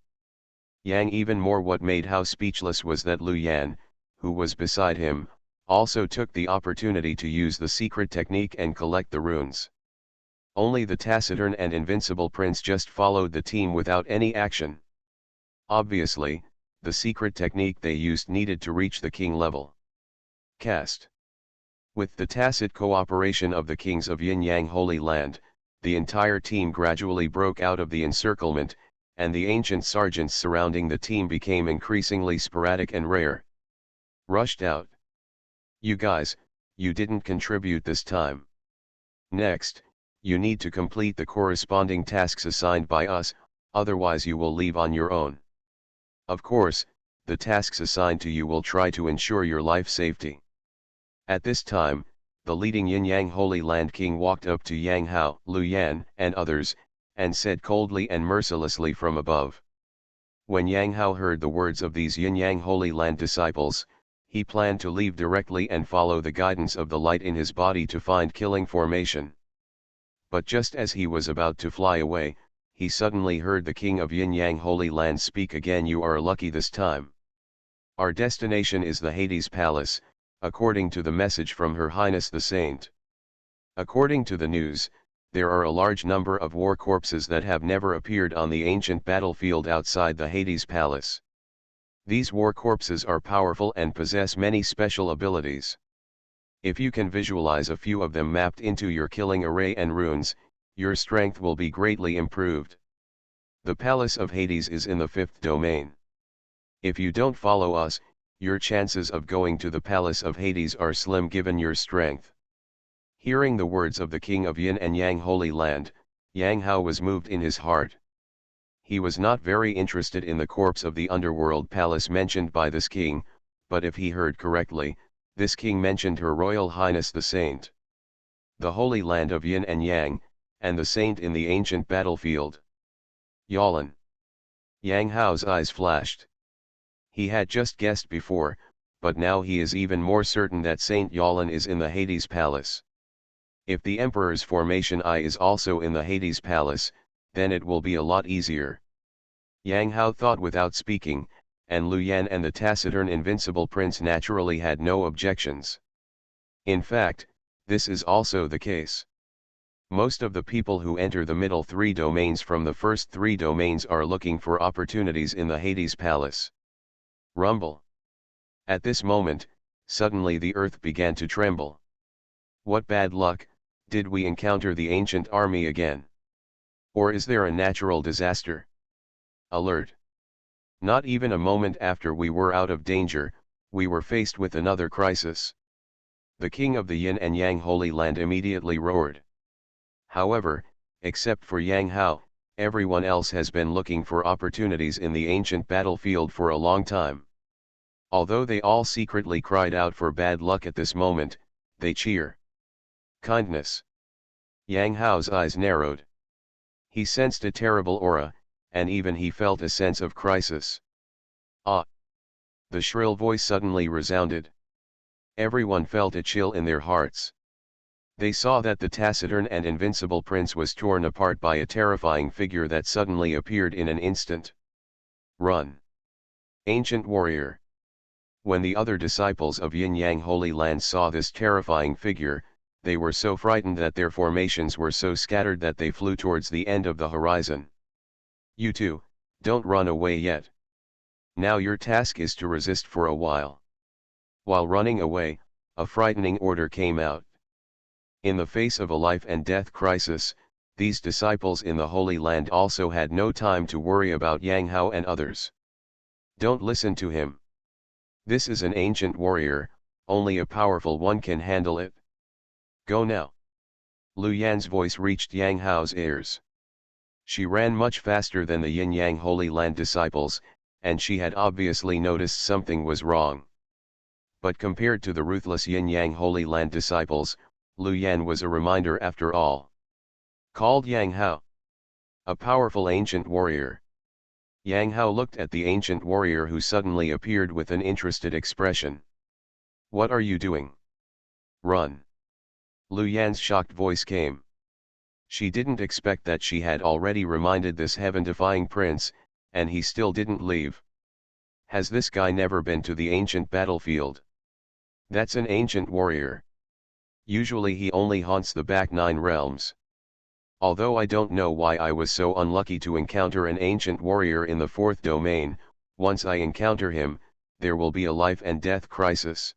Yang even more. What made Hao speechless was that Lu Yan, who was beside him, also took the opportunity to use the secret technique and collect the runes. Only the taciturn and invincible prince just followed the team without any action. Obviously, the secret technique they used needed to reach the king level. Cast. With the tacit cooperation of the kings of Yin-Yang Holy Land, the entire team gradually broke out of the encirclement, and the ancient sergeants surrounding the team became increasingly sporadic and rare. Rushed out. You guys, you didn't contribute this time. Next, you need to complete the corresponding tasks assigned by us, otherwise you will leave on your own. Of course, the tasks assigned to you will try to ensure your life safety. At this time, the leading Yin-Yang Holy Land King walked up to Yang Hao, Lu Yan, and others, and said coldly and mercilessly from above. When Yang Hao heard the words of these Yin-Yang Holy Land disciples, he planned to leave directly and follow the guidance of the light in his body to find killing formation. But just as he was about to fly away, he suddenly heard the king of Yin-Yang Holy Land speak again. You are lucky this time. Our destination is the Hades Palace, according to the message from Her Highness the Saint. According to the news, there are a large number of war corpses that have never appeared on the ancient battlefield outside the Hades Palace. These war corpses are powerful and possess many special abilities. If you can visualize a few of them mapped into your killing array and runes, your strength will be greatly improved. The Palace of Hades is in the 5th domain. If you don't follow us, your chances of going to the Palace of Hades are slim given your strength. Hearing the words of the king of Yin and Yang Holy Land, Yang Hao was moved in his heart. He was not very interested in the corpse of the underworld palace mentioned by this king, but if he heard correctly, this king mentioned Her Royal Highness the Saint. The Holy Land of Yin and Yang, and the Saint in the ancient battlefield. Yalan. Yang Hao's eyes flashed. He had just guessed before, but now he is even more certain that Saint Yalan is in the Hades Palace. If the Emperor's formation eye is also in the Hades Palace, then it will be a lot easier. Yang Hao thought without speaking, and Lu Yan and the taciturn invincible prince naturally had no objections. In fact, this is also the case. Most of the people who enter the middle 3 domains from the first 3 domains are looking for opportunities in the Hades Palace. Rumble. At this moment, suddenly the earth began to tremble. What bad luck, did we encounter the ancient army again? Or is there a natural disaster? Alert. Not even a moment after we were out of danger, we were faced with another crisis. The king of the Yin and Yang Holy Land immediately roared. However, except for Yang Hao, everyone else has been looking for opportunities in the ancient battlefield for a long time. Although they all secretly cried out for bad luck at this moment, they cheer. Kindness. Yang Hao's eyes narrowed. He sensed a terrible aura, and even he felt a sense of crisis. Ah! The shrill voice suddenly resounded. Everyone felt a chill in their hearts. They saw that the taciturn and invincible prince was torn apart by a terrifying figure that suddenly appeared in an instant. Run! Ancient warrior! When the other disciples of Yin-Yang Holy Land saw this terrifying figure, they were so frightened that their formations were so scattered that they flew towards the end of the horizon. You too, don't run away yet. Now your task is to resist for a while. While running away, a frightening order came out. In the face of a life and death crisis, these disciples in the Holy Land also had no time to worry about Yang Hao and others. Don't listen to him. This is an ancient warrior, only a powerful one can handle it. Go now. Lu Yan's voice reached Yang Hao's ears. She ran much faster than the Yin-Yang Holy Land disciples, and she had obviously noticed something was wrong. But compared to the ruthless Yin-Yang Holy Land disciples, Lu Yan was a reminder after all. Called Yang Hao. A powerful ancient warrior. Yang Hao looked at the ancient warrior who suddenly appeared with an interested expression. What are you doing? Run. Lu Yan's shocked voice came. She didn't expect that she had already reminded this heaven-defying prince, and he still didn't leave. Has this guy never been to the ancient battlefield? That's an ancient warrior. Usually he only haunts the back 9 realms. Although I don't know why I was so unlucky to encounter an ancient warrior in the 4th domain, once I encounter him, there will be a life and death crisis.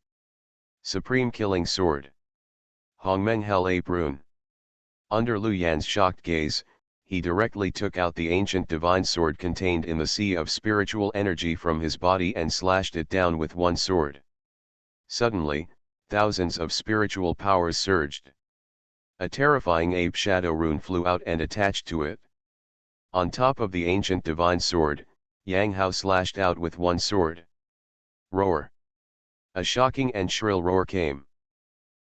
Supreme Killing Sword. Hongmeng Hel Ape Rune. Under Lu Yan's shocked gaze, he directly took out the ancient divine sword contained in the sea of spiritual energy from his body and slashed it down with one sword. Suddenly, thousands of spiritual powers surged. A terrifying ape shadow rune flew out and attached to it. On top of the ancient divine sword, Yang Hao slashed out with one sword. Roar! A shocking and shrill roar came.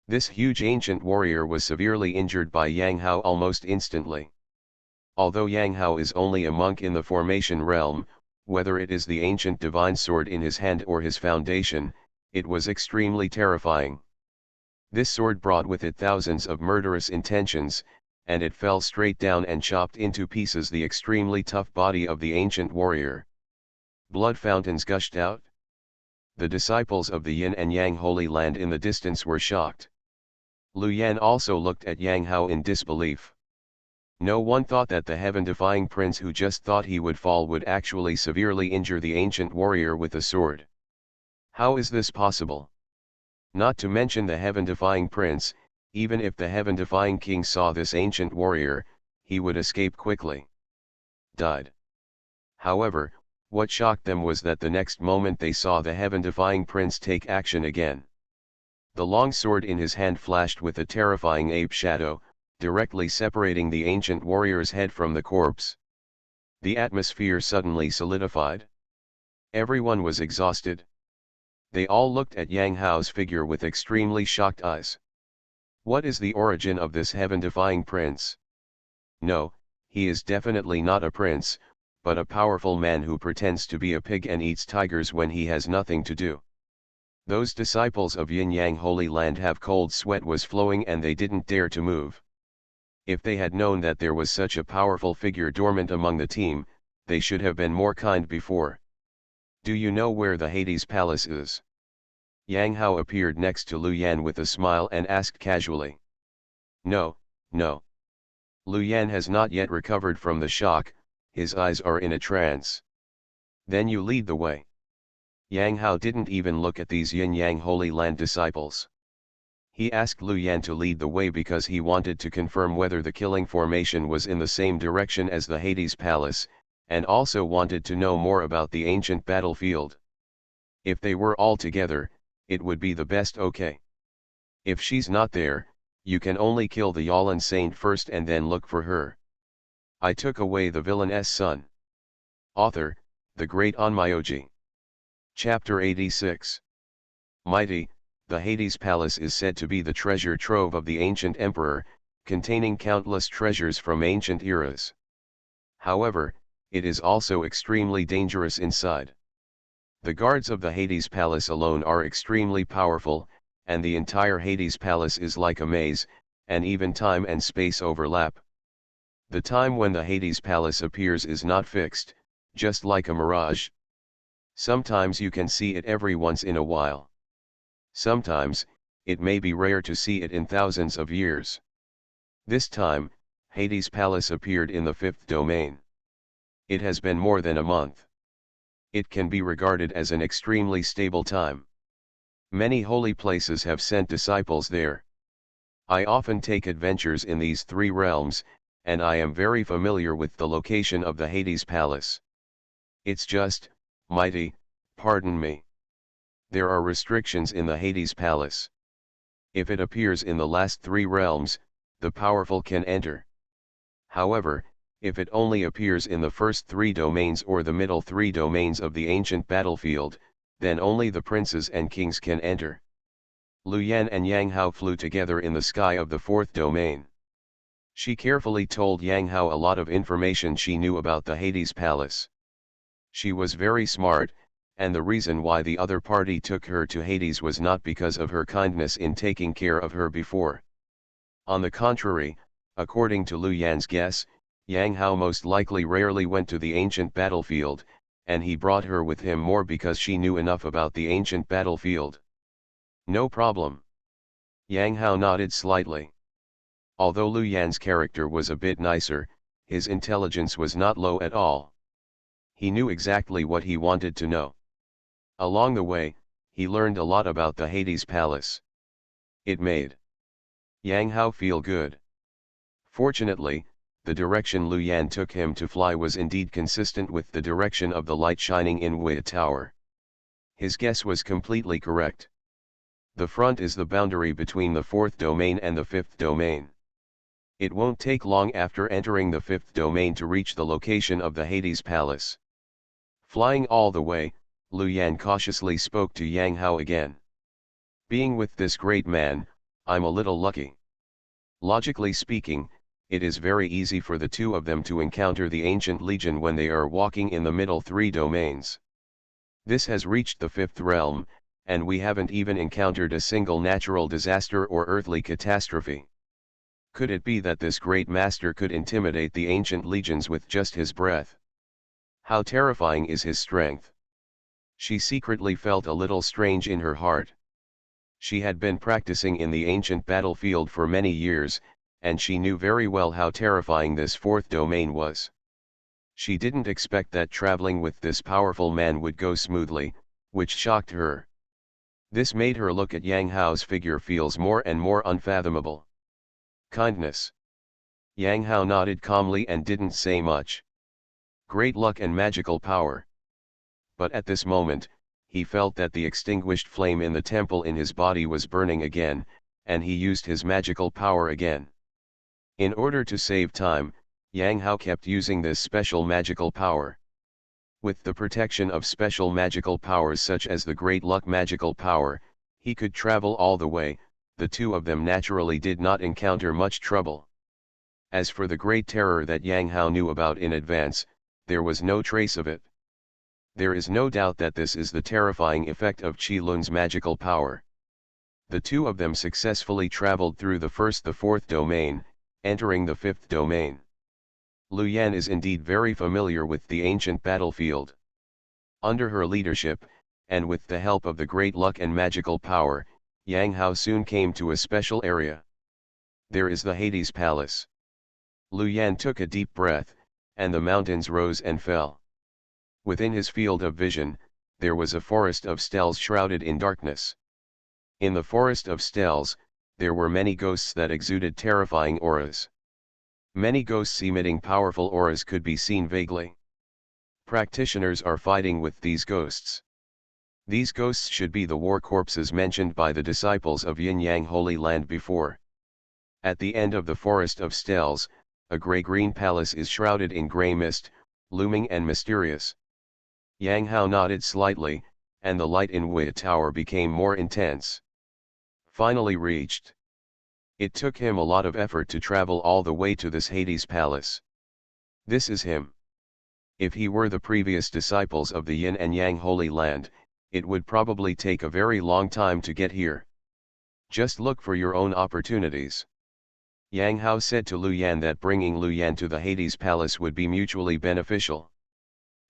This huge ancient warrior was severely injured by Yang Hao almost instantly. Although Yang Hao is only a monk in the formation realm, whether it is the ancient divine sword in his hand or his foundation, it was extremely terrifying. This sword brought with it thousands of murderous intentions, and it fell straight down and chopped into pieces the extremely tough body of the ancient warrior. Blood fountains gushed out. The disciples of the Yin and Yang Holy Land in the distance were shocked. Lu Yan also looked at Yang Hao in disbelief. No one thought that the heaven-defying prince who just thought he would fall would actually severely injure the ancient warrior with a sword. How is this possible? Not to mention the heaven-defying prince, even if the heaven-defying king saw this ancient warrior, he would escape quickly. Died. However, what shocked them was that the next moment they saw the heaven-defying prince take action again. The long sword in his hand flashed with a terrifying ape shadow, directly separating the ancient warrior's head from the corpse. The atmosphere suddenly solidified. Everyone was exhausted. They all looked at Yang Hao's figure with extremely shocked eyes. What is the origin of this heaven-defying prince? No, he is definitely not a prince, but a powerful man who pretends to be a pig and eats tigers when he has nothing to do. Those disciples of Yin Yang Holy Land have cold sweat was flowing and they didn't dare to move. If they had known that there was such a powerful figure dormant among the team, they should have been more kind before. Do you know where the Hades Palace is? Yang Hao appeared next to Lu Yan with a smile and asked casually. No, no. Lu Yan has not yet recovered from the shock, his eyes are in a trance. Then you lead the way. Yang Hao didn't even look at these Yin Yang Holy Land disciples. He asked Lu Yan to lead the way because he wanted to confirm whether the killing formation was in the same direction as the Hades Palace, and also wanted to know more about the ancient battlefield. If they were all together, it would be the best. Okay. If she's not there, you can only kill the Yalan Saint first and then look for her. I took away the villain's son. Author, the Great Onmyoji. Chapter 86. Mighty, the Hades Palace is said to be the treasure trove of the ancient emperor, containing countless treasures from ancient eras. However, it is also extremely dangerous inside. The guards of the Hades Palace alone are extremely powerful, and the entire Hades Palace is like a maze, and even time and space overlap. The time when the Hades Palace appears is not fixed, just like a mirage. Sometimes you can see it every once in a while. Sometimes, it may be rare to see it in thousands of years. This time, Hades Palace appeared in the fifth domain. It has been more than a month. It can be regarded as an extremely stable time. Many holy places have sent disciples there. I often take adventures in these three realms, and I am very familiar with the location of the Hades Palace. It's just, mighty, pardon me. There are restrictions in the Hades Palace. If it appears in the last three realms, the powerful can enter. However, if it only appears in the first three domains or the middle three domains of the ancient battlefield, then only the princes and kings can enter. Lu Yan and Yang Hao flew together in the sky of the fourth domain. She carefully told Yang Hao a lot of information she knew about the Hades Palace. She was very smart, and the reason why the other party took her to Hades was not because of her kindness in taking care of her before. On the contrary, according to Lu Yan's guess, Yang Hao most likely rarely went to the ancient battlefield, and he brought her with him more because she knew enough about the ancient battlefield. No problem. Yang Hao nodded slightly. Although Lu Yan's character was a bit nicer, his intelligence was not low at all. He knew exactly what he wanted to know. Along the way, he learned a lot about the Hades Palace. It made Yang Hao feel good. Fortunately, the direction Lu Yan took him to fly was indeed consistent with the direction of the light shining in Wei Tower. His guess was completely correct. The front is the boundary between the fourth domain and the fifth domain. It won't take long after entering the fifth domain to reach the location of the Hades Palace. Flying all the way, Lu Yan cautiously spoke to Yang Hao again. Being with this great man, I'm a little lucky. Logically speaking, it is very easy for the two of them to encounter the ancient legion when they are walking in the middle three domains. This has reached the fifth realm, and we haven't even encountered a single natural disaster or earthly catastrophe. Could it be that this great master could intimidate the ancient legions with just his breath? How terrifying is his strength! She secretly felt a little strange in her heart. She had been practicing in the ancient battlefield for many years, and she knew very well how terrifying this fourth domain was. She didn't expect that traveling with this powerful man would go smoothly, which shocked her. This made her look at Yang Hao's figure feels more and more unfathomable. Kindness. Yang Hao nodded calmly and didn't say much. Great luck and magical power. But at this moment, he felt that the extinguished flame in the temple in his body was burning again, and he used his magical power again. In order to save time, Yang Hao kept using this special magical power. With the protection of special magical powers such as the Great Luck magical power, he could travel all the way. The two of them naturally did not encounter much trouble. As for the great terror that Yang Hao knew about in advance, there was no trace of it. There is no doubt that this is the terrifying effect of Qi Lun's magical power. The two of them successfully traveled through the fourth domain, entering the fifth domain. Lu Yan is indeed very familiar with the ancient battlefield. Under her leadership, and with the help of the great luck and magical power, Yang Hao soon came to a special area. There is the Hades Palace. Lu Yan took a deep breath, and the mountains rose and fell. Within his field of vision, there was a forest of steles shrouded in darkness. In the forest of steles, there were many ghosts that exuded terrifying auras. Many ghosts emitting powerful auras could be seen vaguely. Practitioners are fighting with these ghosts. These ghosts should be the war corpses mentioned by the disciples of Yin Yang Holy Land before. At the end of the forest of steles, a grey-green palace is shrouded in grey mist, looming and mysterious. Yang Hao nodded slightly, and the light in Wei Tower became more intense. Finally reached. It took him a lot of effort to travel all the way to this Hades Palace. This is him. If he were the previous disciples of the Yin and Yang Holy Land, it would probably take a very long time to get here. Just look for your own opportunities. Yang Hao said to Lu Yan that bringing Lu Yan to the Hades Palace would be mutually beneficial.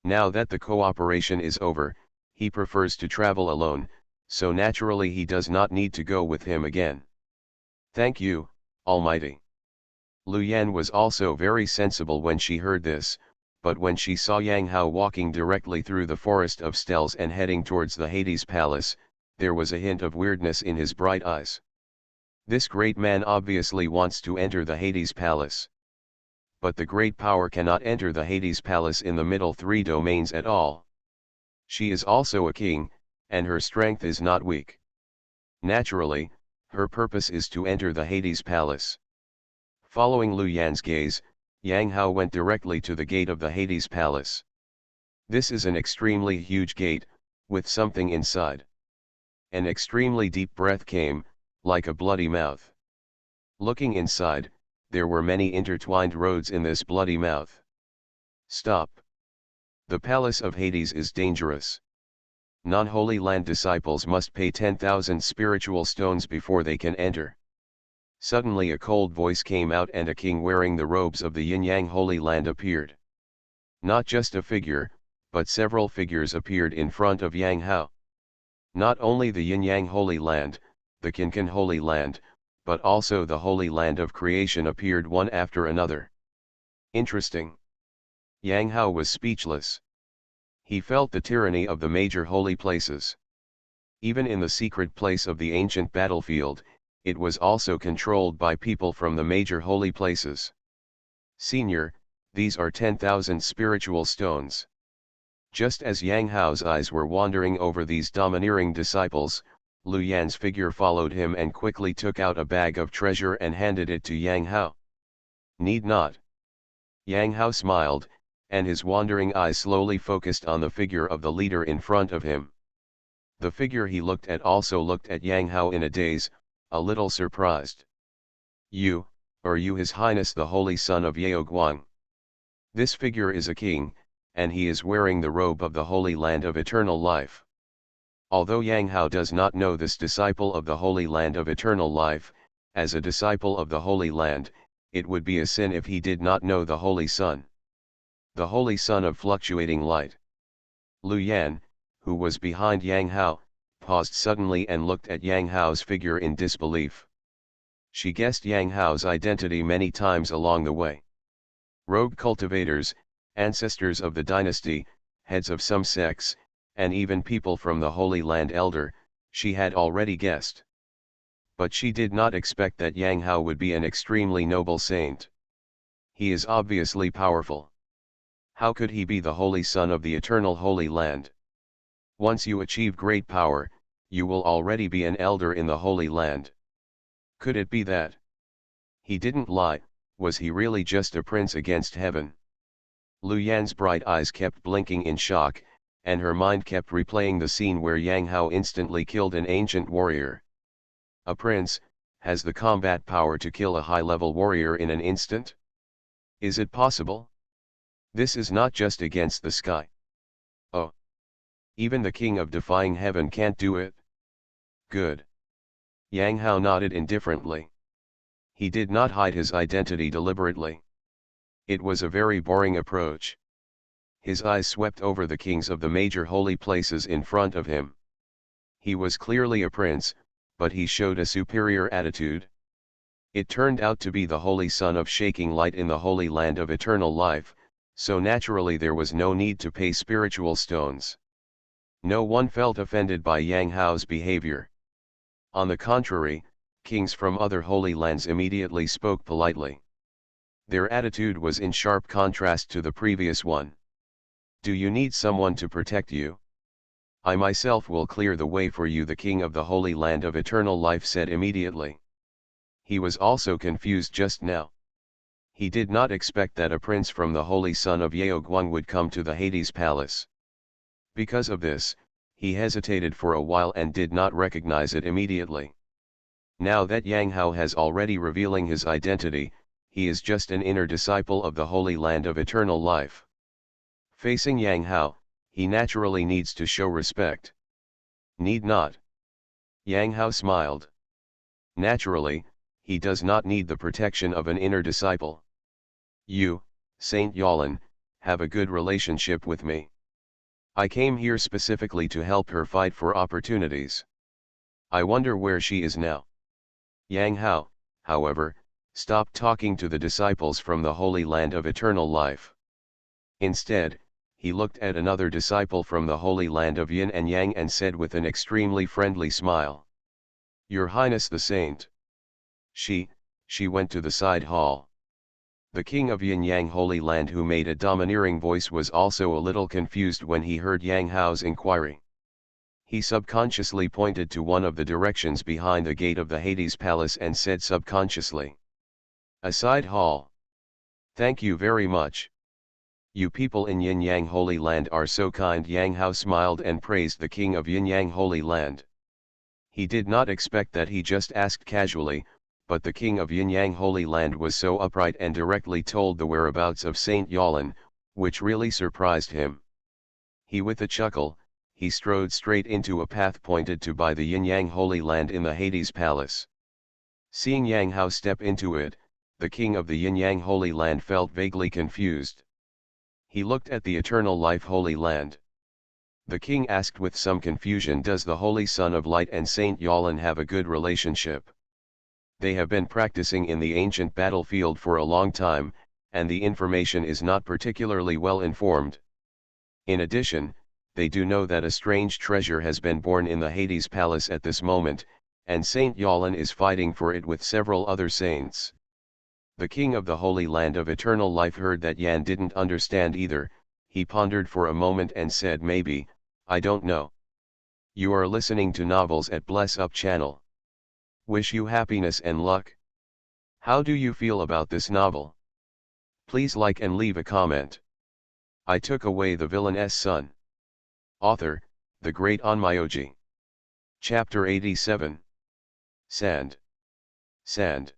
Now that the cooperation is over, he prefers to travel alone, so naturally he does not need to go with him again. Thank you, Almighty. Lu Yan was also very sensible when she heard this, but when she saw Yang Hao walking directly through the forest of steles and heading towards the Hades Palace, there was a hint of weirdness in his bright eyes. This great man obviously wants to enter the Hades Palace. But the great power cannot enter the Hades Palace in the middle three domains at all. She is also a king, and her strength is not weak. Naturally, her purpose is to enter the Hades Palace. Following Lu Yan's gaze, Yang Hao went directly to the gate of the Hades Palace. This is an extremely huge gate, with something inside. An extremely deep breath came, like a bloody mouth. Looking inside, there were many intertwined roads in this bloody mouth. Stop. The Palace of Hades is dangerous. Non-Holy Land disciples must pay 10,000 spiritual stones before they can enter. Suddenly a cold voice came out and a king wearing the robes of the Yin-Yang Holy Land appeared. Not just a figure, but several figures appeared in front of Yang Hao. Not only the Yin-Yang Holy Land, the Qinkan Holy Land, but also the Holy Land of Creation appeared one after another. Interesting. Yang Hao was speechless. He felt the tyranny of the major holy places. Even in the secret place of the ancient battlefield, it was also controlled by people from the major holy places. Senior, these are 10,000 spiritual stones. Just as Yang Hao's eyes were wandering over these domineering disciples, Lu Yan's figure followed him and quickly took out a bag of treasure and handed it to Yang Hao. Need not. Yang Hao smiled, and his wandering eyes slowly focused on the figure of the leader in front of him. The figure he looked at also looked at Yang Hao in a daze, a little surprised. You, are you His Highness the Holy Son of Yao Guang? This figure is a king, and he is wearing the robe of the Holy Land of Eternal Life. Although Yang Hao does not know this disciple of the Holy Land of Eternal Life, as a disciple of the Holy Land, it would be a sin if he did not know the Holy Sun. The Holy Sun of fluctuating light. Lu Yan, who was behind Yang Hao, paused suddenly and looked at Yang Hao's figure in disbelief. She guessed Yang Hao's identity many times along the way. Rogue cultivators, ancestors of the dynasty, heads of some sects, and even people from the Holy Land elder, she had already guessed. But she did not expect that Yang Hao would be an extremely noble saint. He is obviously powerful. How could he be the Holy Son of the Eternal Holy Land? Once you achieve great power, you will already be an elder in the Holy Land. Could it be that? He didn't lie, was he really just a prince against heaven? Lu Yan's bright eyes kept blinking in shock, and her mind kept replaying the scene where Yang Hao instantly killed an ancient warrior. A prince, has the combat power to kill a high-level warrior in an instant? Is it possible? This is not just against the sky. Oh. Even the king of defying heaven can't do it? Good. Yang Hao nodded indifferently. He did not hide his identity deliberately. It was a very boring approach. His eyes swept over the kings of the major holy places in front of him. He was clearly a prince, but he showed a superior attitude. It turned out to be the Holy Son of Shaking Light in the Holy Land of Eternal Life, so naturally there was no need to pay spiritual stones. No one felt offended by Yang Hao's behavior. On the contrary, kings from other holy lands immediately spoke politely. Their attitude was in sharp contrast to the previous one. Do you need someone to protect you? I myself will clear the way for you, the king of the Holy Land of Eternal Life said immediately. He was also confused just now. He did not expect that a prince from the Holy Sun of Yao Guang would come to the Hades Palace. Because of this, he hesitated for a while and did not recognize it immediately. Now that Yang Hao has already revealing his identity, he is just an inner disciple of the Holy Land of Eternal Life. Facing Yang Hao, he naturally needs to show respect. Need not. Yang Hao smiled. Naturally, he does not need the protection of an inner disciple. You, Saint Yalan, have a good relationship with me. I came here specifically to help her fight for opportunities. I wonder where she is now. Yang Hao, however, stopped talking to the disciples from the Holy Land of Eternal Life. Instead, he looked at another disciple from the Holy Land of Yin and Yang and said with an extremely friendly smile. Your Highness the Saint. She went to the side hall. The king of Yin Yang Holy Land, who made a domineering voice, was also a little confused when he heard Yang Hao's inquiry. He subconsciously pointed to one of the directions behind the gate of the Hades Palace and said subconsciously. A side hall. Thank you very much. You people in Yin Yang Holy Land are so kind. Yang Hao smiled and praised the king of Yin Yang Holy Land. He did not expect that. He just asked casually, but the king of Yin Yang Holy Land was so upright and directly told the whereabouts of Saint Yalan, which really surprised him. With a chuckle, he strode straight into a path pointed to by the Yin Yang Holy Land in the Hades Palace. Seeing Yang Hao step into it, the king of the Yin Yang Holy Land felt vaguely confused. He looked at the Eternal Life Holy Land. The king asked with some confusion, does the Holy Son of Light and Saint Yalan have a good relationship? They have been practicing in the ancient battlefield for a long time, and the information is not particularly well informed. In addition, they do know that a strange treasure has been born in the Hades Palace at this moment, and Saint Yalin is fighting for it with several other saints. The king of the Holy Land of Eternal Life heard that Yan didn't understand either. He pondered for a moment and said, maybe, I don't know. You are listening to Novels at Bless Up channel. Wish you happiness and luck. How do you feel about this novel? Please like and leave a comment. I took away the villain's son. Author, the great Onmyoji. Chapter 87. Sand. Sand.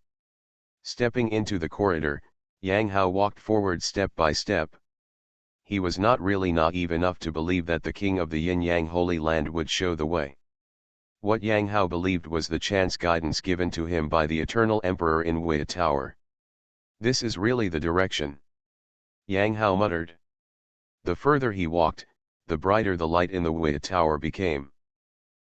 Stepping into the corridor, Yang Hao walked forward step by step. He was not really naive enough to believe that the king of the Yin-Yang Holy Land would show the way. What Yang Hao believed was the chance guidance given to him by the Eternal Emperor in Wei Tower. This is really the direction. Yang Hao muttered. The further he walked, the brighter the light in the Wei Tower became.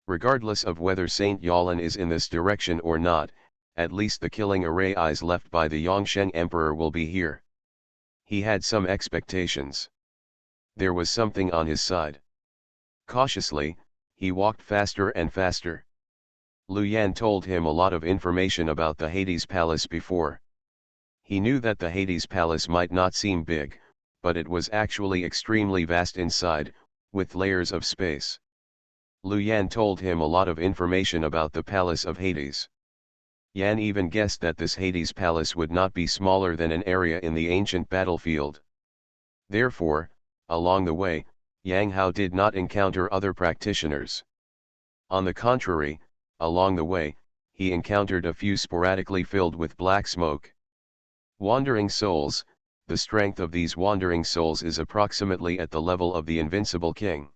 Regardless of whether Saint Yalin is in this direction or not, at least the killing array eyes left by the Yongsheng Emperor will be here. He had some expectations. There was something on his side. Cautiously, he walked faster and faster. Lu Yan told him a lot of information about the Hades Palace before. He knew that the Hades Palace might not seem big, but it was actually extremely vast inside, with layers of space. Lu Yan told him a lot of information about the Palace of Hades. Yan even guessed that this Hades Palace would not be smaller than an area in the ancient battlefield. Therefore, along the way, Yang Hao did not encounter other practitioners. On the contrary, along the way, he encountered a few sporadically filled with black smoke. Wandering souls, the strength of these wandering souls is approximately at the level of the invincible king.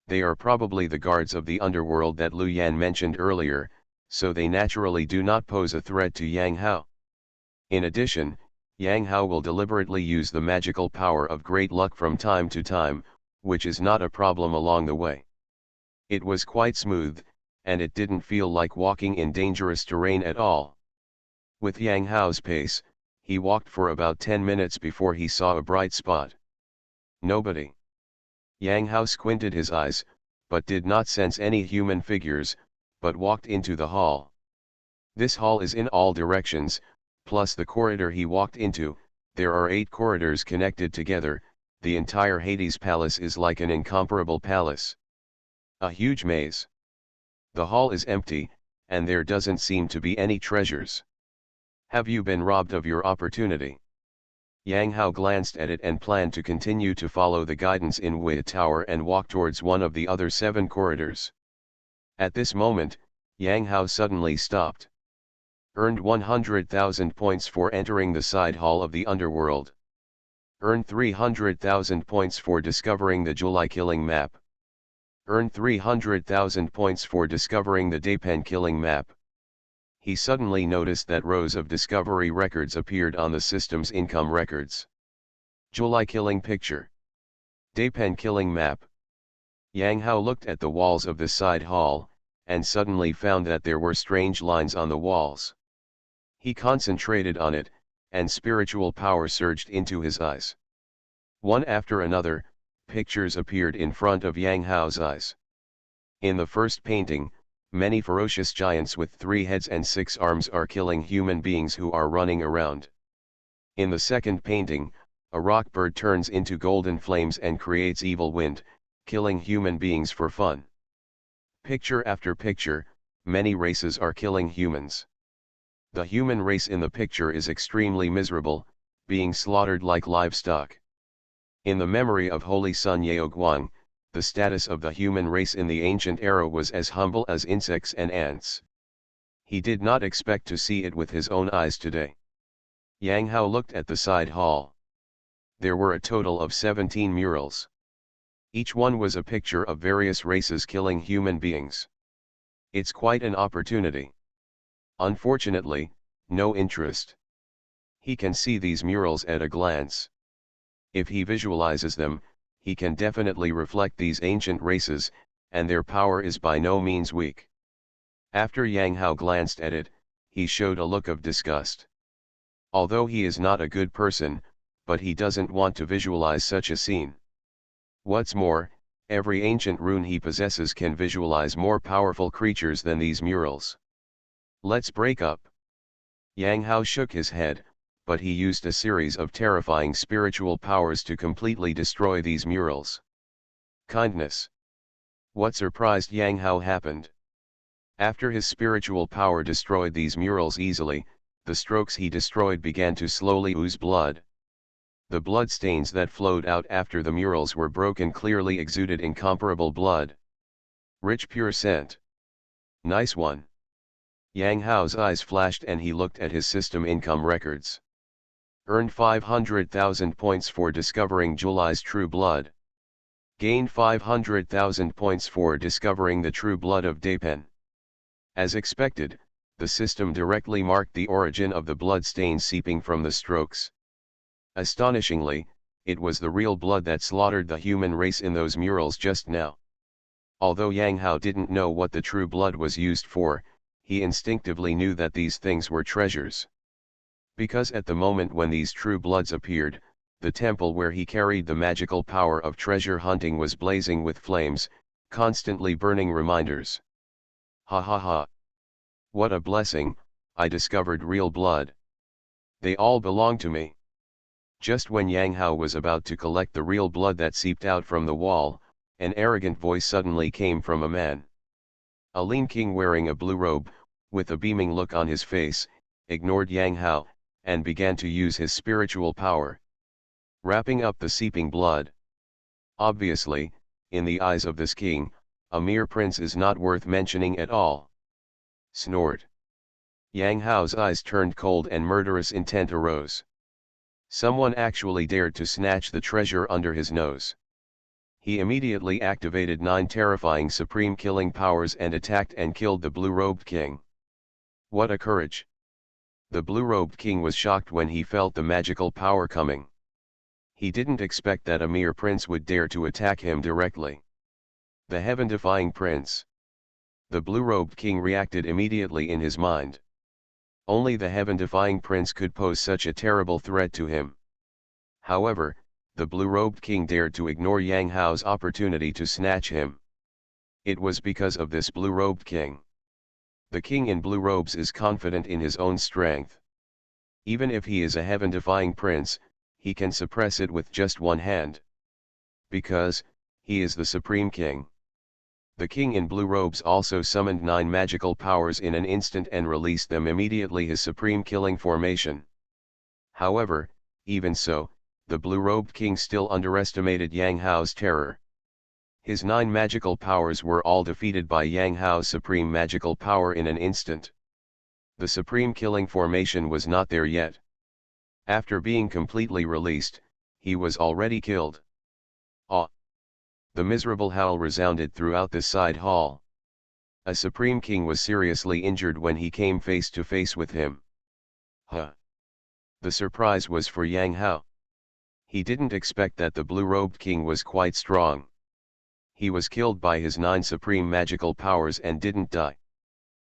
They are probably the guards of the underworld that Lu Yan mentioned earlier, so they naturally do not pose a threat to Yang Hao. In addition, Yang Hao will deliberately use the magical power of great luck from time to time, which is not a problem along the way. It was quite smooth, and it didn't feel like walking in dangerous terrain at all. With Yang Hao's pace, he walked for about 10 minutes before he saw a bright spot. Nobody. Yang Hao squinted his eyes, but did not sense any human figures, but walked into the hall. This hall is in all directions, plus the corridor he walked into. There are 8 corridors connected together. The entire Hades Palace is like an incomparable palace. A huge maze. The hall is empty, and there doesn't seem to be any treasures. Have you been robbed of your opportunity? Yang Hao glanced at it and planned to continue to follow the guidance in Wei Tower and walk towards one of the other 7 corridors. At this moment, Yang Hao suddenly stopped. Earned 100,000 points for entering the side hall of the underworld. Earned 300,000 points for discovering the July killing map. Earned 300,000 points for discovering the Daypen killing map. He suddenly noticed that rows of discovery records appeared on the system's income records. July killing picture. Daypen killing map. Yang Hao looked at the walls of the side hall, and suddenly found that there were strange lines on the walls. He concentrated on it, and spiritual power surged into his eyes. One after another, pictures appeared in front of Yang Hao's eyes. In the first painting, many ferocious giants with 3 heads and 6 arms are killing human beings who are running around. In the second painting, a rock bird turns into golden flames and creates evil wind, killing human beings for fun. Picture after picture, many races are killing humans. The human race in the picture is extremely miserable, being slaughtered like livestock. In the memory of Holy Sun Yaoguang, the status of the human race in the ancient era was as humble as insects and ants. He did not expect to see it with his own eyes today. Yang Hao looked at the side hall. There were a total of 17 murals. Each one was a picture of various races killing human beings. It's quite an opportunity. Unfortunately, no interest. He can see these murals at a glance. If he visualizes them, he can definitely reflect these ancient races, and their power is by no means weak. After Yang Hao glanced at it, he showed a look of disgust. Although he is not a good person, but he doesn't want to visualize such a scene. What's more, Every ancient rune he possesses can visualize more powerful creatures than these murals. Let's break up. Yang Hao shook his head, but he used a series of terrifying spiritual powers to completely destroy these murals. Kindness. What surprised Yang Hao happened. After his spiritual power destroyed these murals easily, the strokes he destroyed began to slowly ooze blood. The blood stains that flowed out after the murals were broken clearly exuded incomparable blood. Rich pure scent. Nice one. Yang Hao's eyes flashed and he looked at his system income records. Earned 500,000 points for discovering July's true blood. Gained 500,000 points for discovering the true blood of Dapen. As expected, the system directly marked the origin of the blood stains seeping from the strokes. Astonishingly, it was the real blood that slaughtered the human race in those murals just now. Although Yang Hao didn't know what the true blood was used for, he instinctively knew that these things were treasures. Because at the moment when these true bloods appeared, the temple where he carried the magical power of treasure hunting was blazing with flames, constantly burning reminders. Ha ha ha. What a blessing, I discovered real blood. They all belong to me. Just when Yang Hao was about to collect the real blood that seeped out from the wall, an arrogant voice suddenly came from a man. A lean king wearing a blue robe, with a beaming look on his face, ignored Yang Hao, and began to use his spiritual power, wrapping up the seeping blood. Obviously, in the eyes of this king, a mere prince is not worth mentioning at all. Snort. Yang Hao's eyes turned cold and murderous intent arose. Someone actually dared to snatch the treasure under his nose. He immediately activated 9 terrifying supreme killing powers and attacked and killed the blue-robed king. What a courage! The blue-robed king was shocked when he felt the magical power coming. He didn't expect that a mere prince would dare to attack him directly. The heaven-defying prince. The blue-robed king reacted immediately in his mind. Only the heaven-defying prince could pose such a terrible threat to him. However, the blue-robed king dared to ignore Yang Hao's opportunity to snatch him. It was because of this blue-robed king. The king in blue robes is confident in his own strength. Even if he is a heaven-defying prince, he can suppress it with just one hand. Because, he is the supreme king. The king in blue robes also summoned 9 magical powers in an instant and released them immediately his supreme killing formation. However, even so, the blue-robed king still underestimated Yang Hao's terror. His 9 magical powers were all defeated by Yang Hao's supreme magical power in an instant. The supreme killing formation was not there yet. After being completely released, he was already killed. Ah! The miserable howl resounded throughout the side hall. A supreme king was seriously injured when he came face to face with him. Huh! The surprise was for Yang Hao. He didn't expect that the blue-robed king was quite strong. He was killed by his 9 supreme magical powers and didn't die.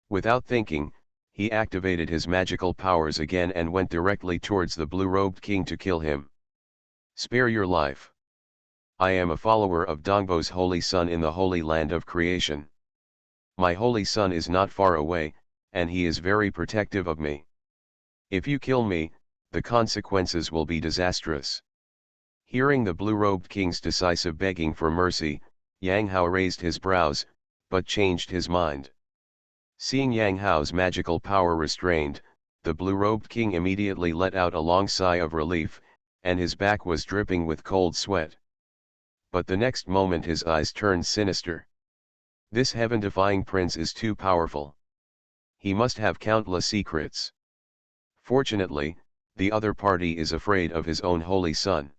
Without thinking, he activated his magical powers again and went directly towards the blue-robed king to kill him. Spare your life. I am a follower of Dongbo's holy son in the holy land of creation. My holy son is not far away, and he is very protective of me. If you kill me, the consequences will be disastrous. Hearing the blue-robed king's decisive begging for mercy, Yang Hao raised his brows, but changed his mind. Seeing Yang Hao's magical power restrained, the blue-robed king immediately let out a long sigh of relief, and his back was dripping with cold sweat. But the next moment his eyes turned sinister. This heaven-defying prince is too powerful. He must have countless secrets. Fortunately, the other party is afraid of his own holy son.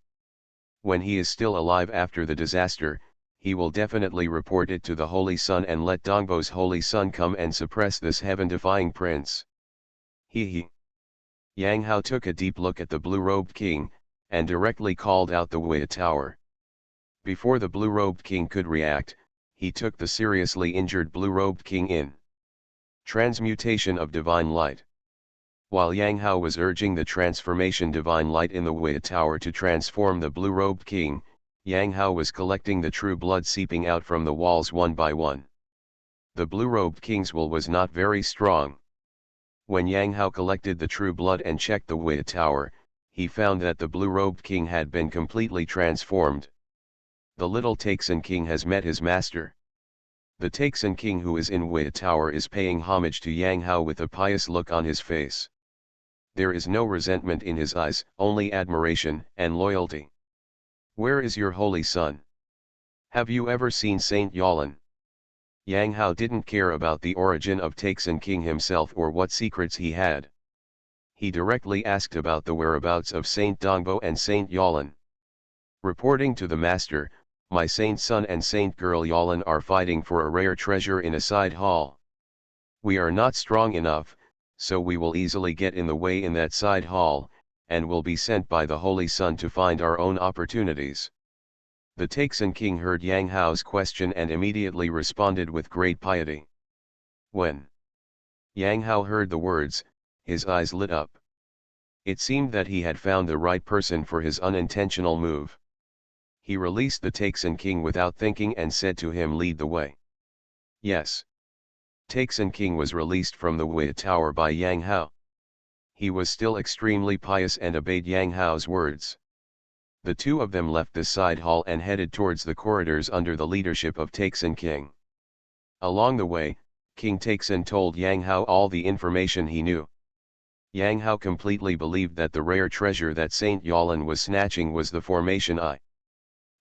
When he is still alive after the disaster, he will definitely report it to the holy son and let Dongbo's holy son come and suppress this heaven-defying prince. He. Yang Hao took a deep look at the blue-robed king, and directly called out the Wei Tower. Before the blue-robed king could react, he took the seriously injured blue-robed king in. Transmutation of divine light. While Yang Hao was urging the transformation divine light in the Wei Tower to transform the blue-robed king, Yang Hao was collecting the true blood seeping out from the walls one by one. The blue-robed king's will was not very strong. When Yang Hao collected the true blood and checked the Wei Tower, he found that the blue-robed king had been completely transformed. The little Taixin king has met his master. The Taixin king who is in Wei Tower is paying homage to Yang Hao with a pious look on his face. There is no resentment in his eyes, only admiration and loyalty. Where is your holy son? Have you ever seen Saint Yalin? Yang Hao didn't care about the origin of Taixin king himself or what secrets he had. He directly asked about the whereabouts of Saint Dongbo and Saint Yalin. Reporting to the master, my saint son and saint girl Yalin are fighting for a rare treasure in a side hall. We are not strong enough, so we will easily get in the way in that side hall, and will be sent by the Holy Sun to find our own opportunities. The Taixin king heard Yang Hao's question and immediately responded with great piety. When Yang Hao heard the words, his eyes lit up. It seemed that he had found the right person for his unintentional move. He released the Taixin king without thinking and said to him, lead the way. Yes. Taixin king was released from the Wei Tower by Yang Hao. He was still extremely pious and obeyed Yang Hao's words. The two of them left the side hall and headed towards the corridors under the leadership of Taixin king. Along the way, King Taixin told Yang Hao all the information he knew. Yang Hao completely believed that the rare treasure that Saint Yalin was snatching was the formation I.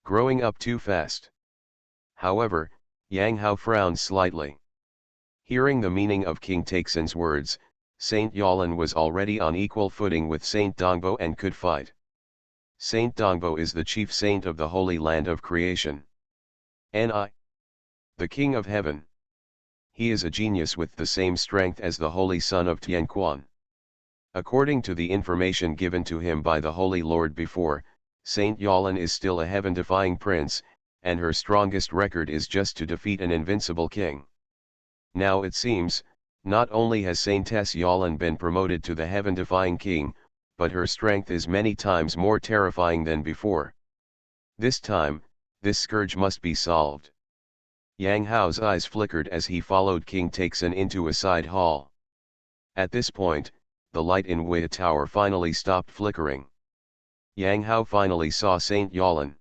Growing up too fast. However, Yang Hao frowned slightly. Hearing the meaning of King Taixin's words, Saint Yalin was already on equal footing with Saint Dongbo and could fight. Saint Dongbo is the chief saint of the Holy Land of Creation. Ni. The King of Heaven. He is a genius with the same strength as the Holy Son of Tianquan. According to the information given to him by the Holy Lord before, Saint Yalin is still a heaven-defying prince, and her strongest record is just to defeat an invincible king. Now it seems, not only has Saintess Yalin been promoted to the heaven-defying king, but her strength is many times more terrifying than before. This time, this scourge must be solved. Yang Hao's eyes flickered as he followed King Taixin into a side hall. At this point, the light in Wei Tower finally stopped flickering. Yang Hao finally saw Saint Yalin.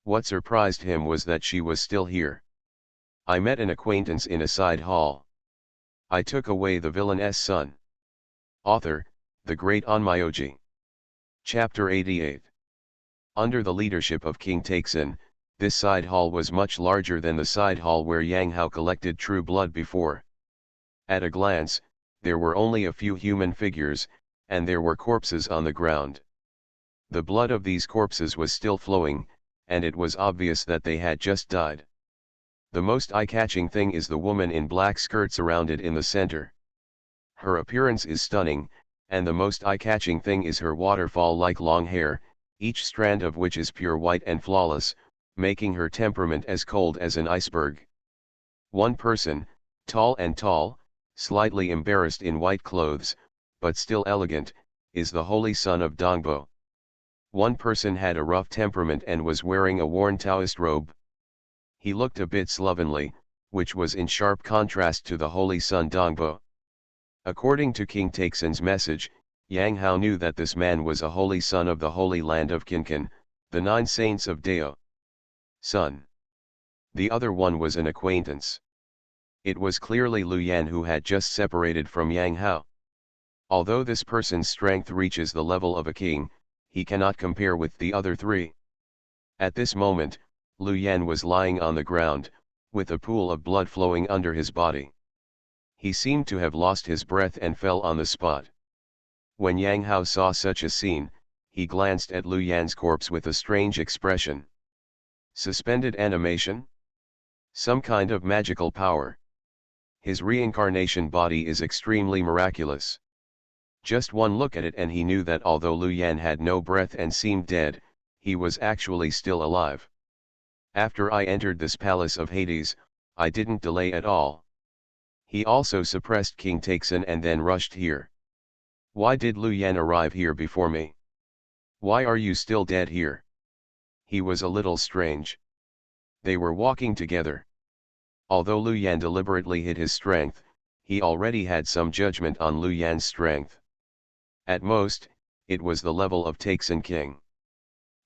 What surprised him was that she was still here. I met an acquaintance in a side hall. I took away the villain's son. Author, the Great Onmyoji. Chapter 88. Under the leadership of King Taixin, this side hall was much larger than the side hall where Yang Hao collected true blood before. At a glance, there were only a few human figures, and there were corpses on the ground. The blood of these corpses was still flowing, and it was obvious that they had just died. The most eye-catching thing is the woman in black skirt surrounded in the center. Her appearance is stunning, and the most eye-catching thing is her waterfall-like long hair, each strand of which is pure white and flawless, making her temperament as cold as an iceberg. One person, tall, slightly embarrassed in white clothes, but still elegant, is the Holy Son of Dongbo. One person had a rough temperament and was wearing a worn Taoist robe. He looked a bit slovenly, which was in sharp contrast to the Holy Son Dongbo. According to King Taixin's message, Yang Hao knew that this man was a holy son of the Holy Land of Qinqin, the 9 saints of Dao. Son. The other one was an acquaintance. It was clearly Lu Yan who had just separated from Yang Hao. Although this person's strength reaches the level of a king, he cannot compare with the other 3. At this moment, Lu Yan was lying on the ground, with a pool of blood flowing under his body. He seemed to have lost his breath and fell on the spot. When Yang Hao saw such a scene, he glanced at Lu Yan's corpse with a strange expression. Suspended animation? Some kind of magical power. His reincarnation body is extremely miraculous. Just one look at it and he knew that although Lu Yan had no breath and seemed dead, he was actually still alive. After I entered this palace of Hades, I didn't delay at all. He also suppressed King Taixin and then rushed here. Why did Lu Yan arrive here before me? Why are you still dead here? He was a little strange. They were walking together. Although Lu Yan deliberately hid his strength, he already had some judgment on Lu Yan's strength. At most, it was the level of Taixin King.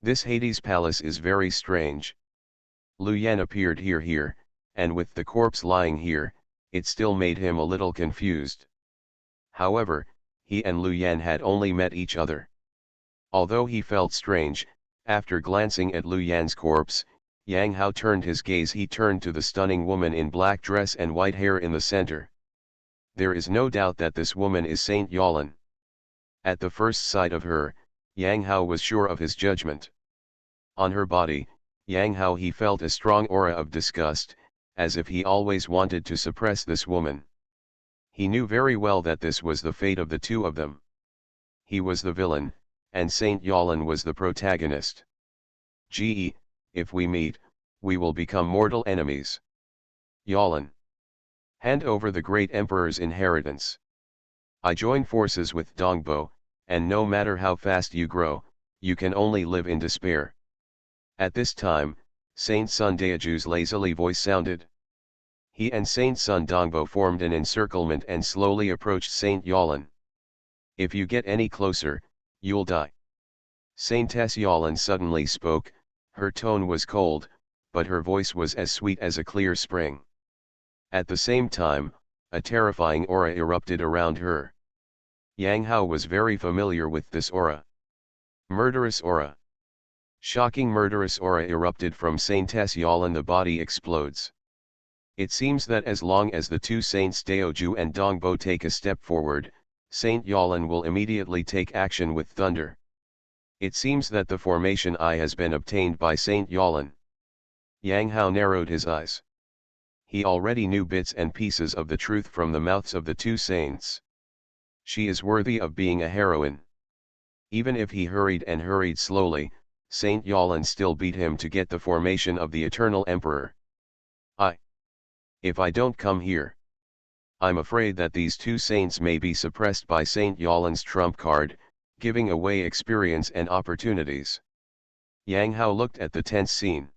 This Hades palace is very strange. Lu Yan appeared here, and with the corpse lying here, it still made him a little confused. However, he and Lu Yan had only met each other. Although he felt strange, after glancing at Lu Yan's corpse, Yang Hao turned his gaze. He turned to the stunning woman in black dress and white hair in the center. There is no doubt that this woman is Saint Yalan. At the first sight of her, Yang Hao was sure of his judgment. On her body, Yang Hao he felt a strong aura of disgust, as if he always wanted to suppress this woman. He knew very well that this was the fate of the two of them. He was the villain, and Saint Yalan was the protagonist. Gee, if we meet, we will become mortal enemies. Yalan. Hand over the great emperor's inheritance. I join forces with Dongbo, and no matter how fast you grow, you can only live in despair. At this time, Saint Sun Daeju's lazily voice sounded. He and Saint Sun Dongbo formed an encirclement and slowly approached Saint Yalan. If you get any closer, you'll die. Saintess Yalan suddenly spoke. Her tone was cold, but her voice was as sweet as a clear spring. At the same time, a terrifying aura erupted around her. Yang Hao was very familiar with this aura. Murderous aura. Shocking murderous aura erupted from Saintess Yalan. The body explodes. It seems that as long as the two saints Daoju and Dongbo take a step forward, Saint Yalan will immediately take action with thunder. It seems that the formation I has been obtained by Saint Yalan. Yang Hao narrowed his eyes. He already knew bits and pieces of the truth from the mouths of the two saints. She is worthy of being a heroine. Even if he hurried slowly, Saint Yalan still beat him to get the formation of the Eternal Emperor. If I don't come here, I'm afraid that these two saints may be suppressed by Saint Yalan's trump card, giving away experience and opportunities. Yang Hao looked at the tense scene.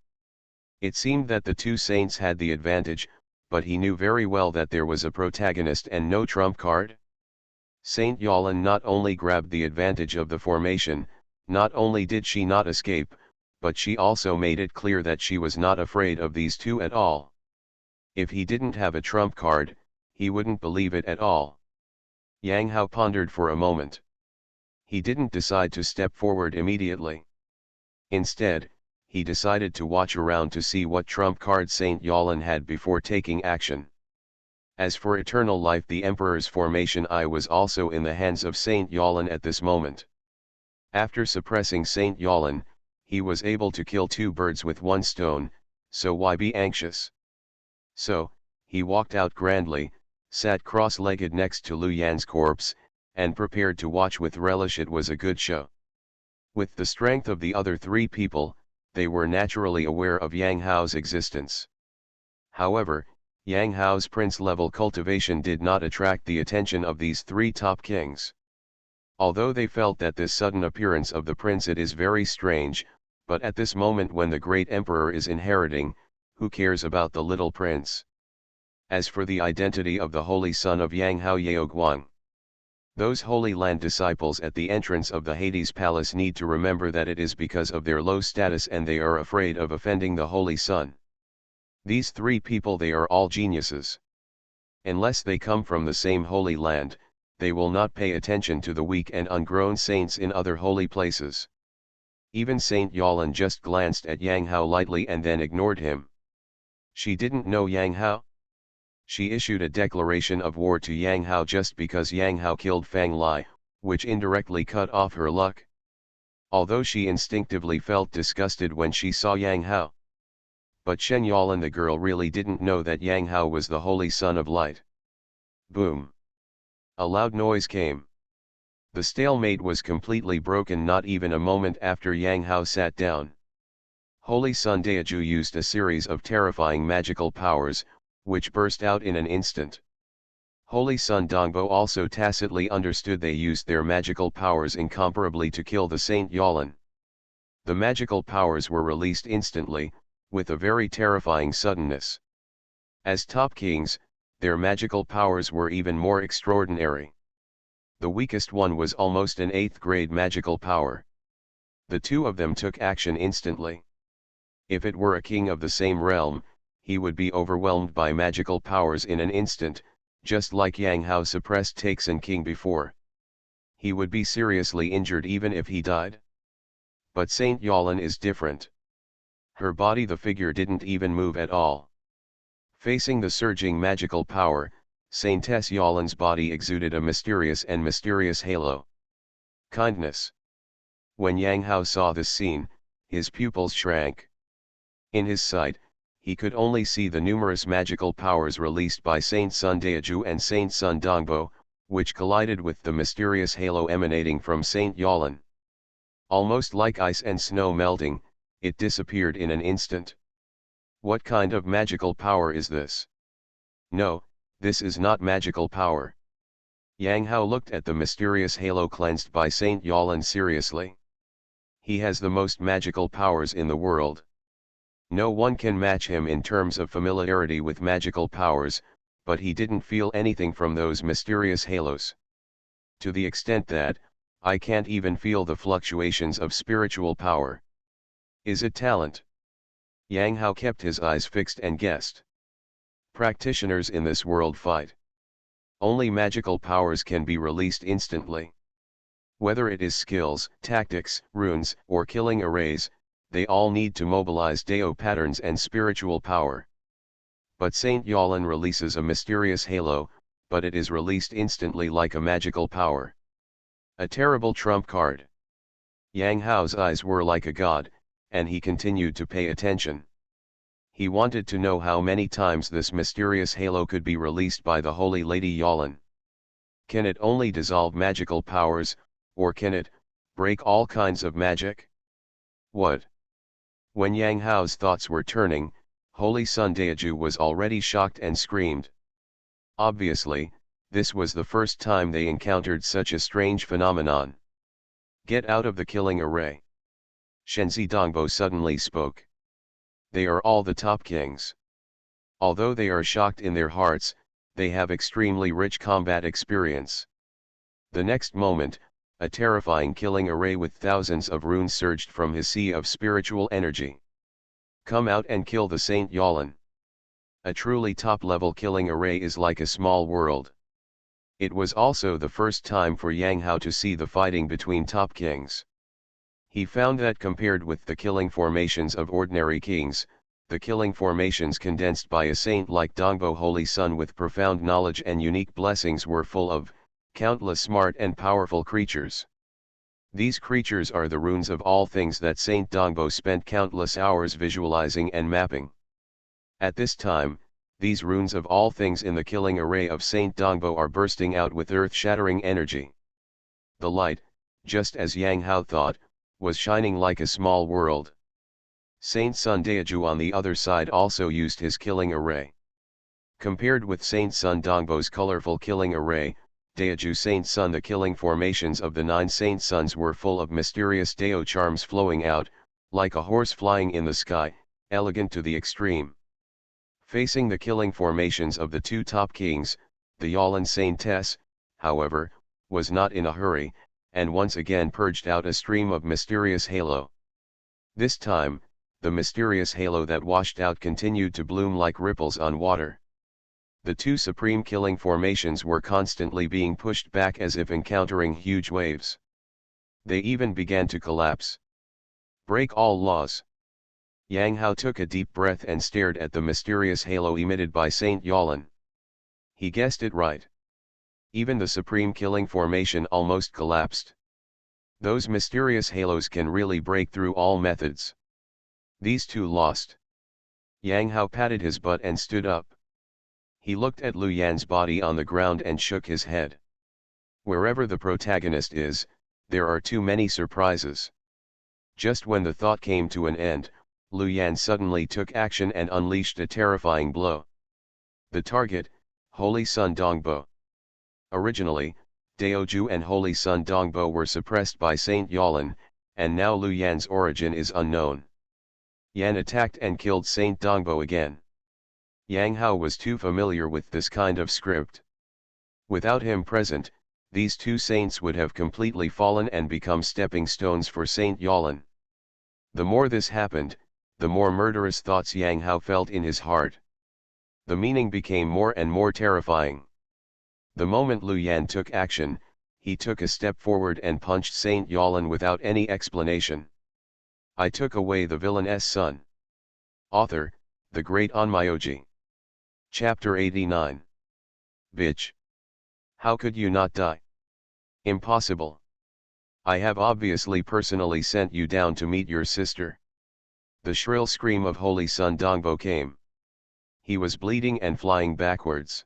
It seemed that the two saints had the advantage, but he knew very well that there was a protagonist and no trump card. Saint Yalan not only grabbed the advantage of the formation, not only did she not escape, but she also made it clear that she was not afraid of these two at all. If he didn't have a trump card, he wouldn't believe it at all. Yang Hao pondered for a moment. He didn't decide to step forward immediately. Instead, he decided to watch around to see what trump card Saint Yalan had before taking action. As for eternal life, the Emperor's formation I was also in the hands of Saint Yalan at this moment. After suppressing Saint Yalan, he was able to kill two birds with one stone, so why be anxious? So, he walked out grandly, sat cross-legged next to Lu Yan's corpse, and prepared to watch with relish. It was a good show. With the strength of the other three people, they were naturally aware of Yang Hao's existence. However, Yang Hao's prince-level cultivation did not attract the attention of these three top kings. Although they felt that this sudden appearance of the prince it is very strange, but at this moment when the great emperor is inheriting, who cares about the little prince? As for the identity of the holy son of Yang Hao Yaoguang, those Holy Land disciples at the entrance of the Hades palace need to remember that it is because of their low status and they are afraid of offending the Holy Son. These three people, they are all geniuses. Unless they come from the same Holy Land, they will not pay attention to the weak and ungrown saints in other holy places. Even Saint Yalan just glanced at Yang Hao lightly and then ignored him. She didn't know Yang Hao. She issued a declaration of war to Yang Hao just because Yang Hao killed Fang Lai, which indirectly cut off her luck. Although she instinctively felt disgusted when she saw Yang Hao. But Shen Yalan, the girl, really didn't know that Yang Hao was the holy son of light. Boom! A loud noise came. The stalemate was completely broken not even a moment after Yang Hao sat down. Holy Sun Daeju used a series of terrifying magical powers, which burst out in an instant. Holy Sun Dongbo also tacitly understood they used their magical powers incomparably to kill the Saint Yalan. The magical powers were released instantly, with a very terrifying suddenness. As top kings, their magical powers were even more extraordinary. The weakest one was almost an 8th grade magical power. The two of them took action instantly. If it were a king of the same realm, he would be overwhelmed by magical powers in an instant, just like Yang Hao suppressed Taixin King before. He would be seriously injured even if he died. But Saint Yalin is different. Her body, the figure, didn't even move at all. Facing the surging magical power, Saintess Yalin's body exuded a mysterious halo. Kindness. When Yang Hao saw this scene, his pupils shrank. In his sight, he could only see the numerous magical powers released by Saint Sun Daiju and Saint Sun Dongbo, which collided with the mysterious halo emanating from Saint Yalin. Almost like ice and snow melting, it disappeared in an instant. What kind of magical power is this? No, this is not magical power. Yang Hao looked at the mysterious halo cleansed by Saint Yalin seriously. He has the most magical powers in the world. No one can match him in terms of familiarity with magical powers, but he didn't feel anything from those mysterious halos. To the extent that, I can't even feel the fluctuations of spiritual power. Is it talent? Yang Hao kept his eyes fixed and guessed. Practitioners in this world fight. Only magical powers can be released instantly. Whether it is skills, tactics, runes, or killing arrays, they all need to mobilize Dao patterns and spiritual power. But Saint Yalin releases a mysterious halo, but it is released instantly like a magical power. A terrible trump card. Yang Hao's eyes were like a god, and he continued to pay attention. He wanted to know how many times this mysterious halo could be released by the Holy Lady Yalin. Can it only dissolve magical powers, or can it break all kinds of magic? What? When Yang Hao's thoughts were turning, Holy Sun Daiju was already shocked and screamed. Obviously, this was the first time they encountered such a strange phenomenon. Get out of the killing array. Shenzi Dongbo suddenly spoke. They are all the top kings. Although they are shocked in their hearts, they have extremely rich combat experience. The next moment, a terrifying killing array with thousands of runes surged from his sea of spiritual energy. Come out and kill the Saint Yalin. A truly top-level killing array is like a small world. It was also the first time for Yang Hao to see the fighting between top kings. He found that compared with the killing formations of ordinary kings, the killing formations condensed by a saint like Dongbo Holy Sun with profound knowledge and unique blessings were full of countless smart and powerful creatures. These creatures are the runes of all things that Saint Dongbo spent countless hours visualizing and mapping. At this time, these runes of all things in the killing array of Saint Dongbo are bursting out with earth-shattering energy. The light, just as Yang Hao thought, was shining like a small world. Saint Sun Daiju on the other side also used his killing array. Compared with Saint Sun Dongbo's colorful killing array, Daiju Saint Sun, the killing formations of the 9 Saint Suns were full of mysterious Dao charms flowing out, like a horse flying in the sky, elegant to the extreme. Facing the killing formations of the 2 top kings, the Yalin Saintess, however, was not in a hurry, and once again purged out a stream of mysterious halo. This time, the mysterious halo that washed out continued to bloom like ripples on water. The 2 supreme killing formations were constantly being pushed back as if encountering huge waves. They even began to collapse. Break all laws. Yang Hao took a deep breath and stared at the mysterious halo emitted by Saint Yalin. He guessed it right. Even the supreme killing formation almost collapsed. Those mysterious halos can really break through all methods. These 2 lost. Yang Hao patted his butt and stood up. He looked at Lu Yan's body on the ground and shook his head. Wherever the protagonist is, there are too many surprises. Just when the thought came to an end, Lu Yan suddenly took action and unleashed a terrifying blow. The target, Holy Sun Dongbo. Originally, Daoju and Holy Sun Dongbo were suppressed by Saint Yalin, and now Lu Yan's origin is unknown. Yan attacked and killed Saint Dongbo again. Yang Hao was too familiar with this kind of script. Without him present, these two saints would have completely fallen and become stepping stones for Saint Yolin. The more this happened, the more murderous thoughts Yang Hao felt in his heart. The meaning became more and more terrifying. The moment Lu Yan took action, he took a step forward and punched Saint Yolin without any explanation. I took away the villain's son. Author, the Great Onmyoji. Chapter 89. Bitch. How could you not die? Impossible. I have obviously personally sent you down to meet your sister. The shrill scream of Holy Son Dongbo came. He was bleeding and flying backwards.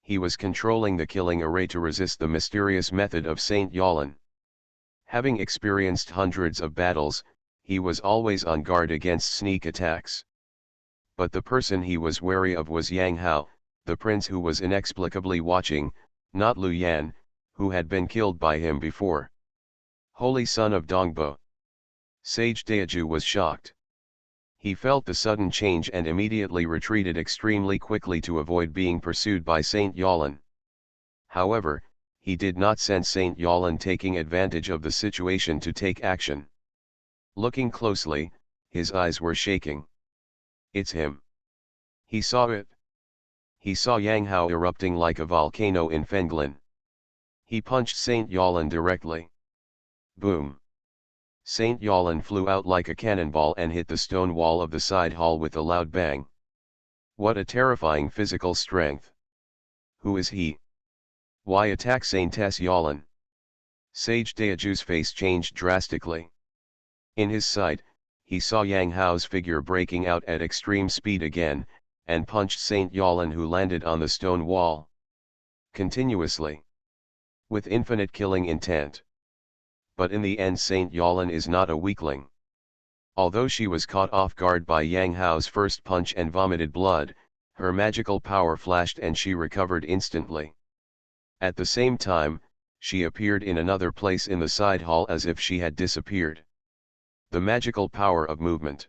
He was controlling the killing array to resist the mysterious method of Saint Yolin. Having experienced hundreds of battles, he was always on guard against sneak attacks. But the person he was wary of was Yang Hao, the prince who was inexplicably watching, not Lu Yan, who had been killed by him before. Holy Son of Dongbo. Sage Daeju was shocked. He felt the sudden change and immediately retreated extremely quickly to avoid being pursued by Saint Yolin. However, he did not sense Saint Yolin taking advantage of the situation to take action. Looking closely, his eyes were shaking. It's him. He saw it. He saw Yang Hao erupting like a volcano in Fenglin. He punched Saint Yolin directly. Boom. Saint Yolin flew out like a cannonball and hit the stone wall of the side hall with a loud bang. What a terrifying physical strength. Who is he? Why attack Saintess Yolin? Sage Daeju's face changed drastically. In his sight, he saw Yang Hao's figure breaking out at extreme speed again, and punched Saint Yolin, who landed on the stone wall. Continuously. With infinite killing intent. But in the end Saint Yolin is not a weakling. Although she was caught off guard by Yang Hao's first punch and vomited blood, her magical power flashed and she recovered instantly. At the same time, she appeared in another place in the side hall as if she had disappeared. The magical power of movement.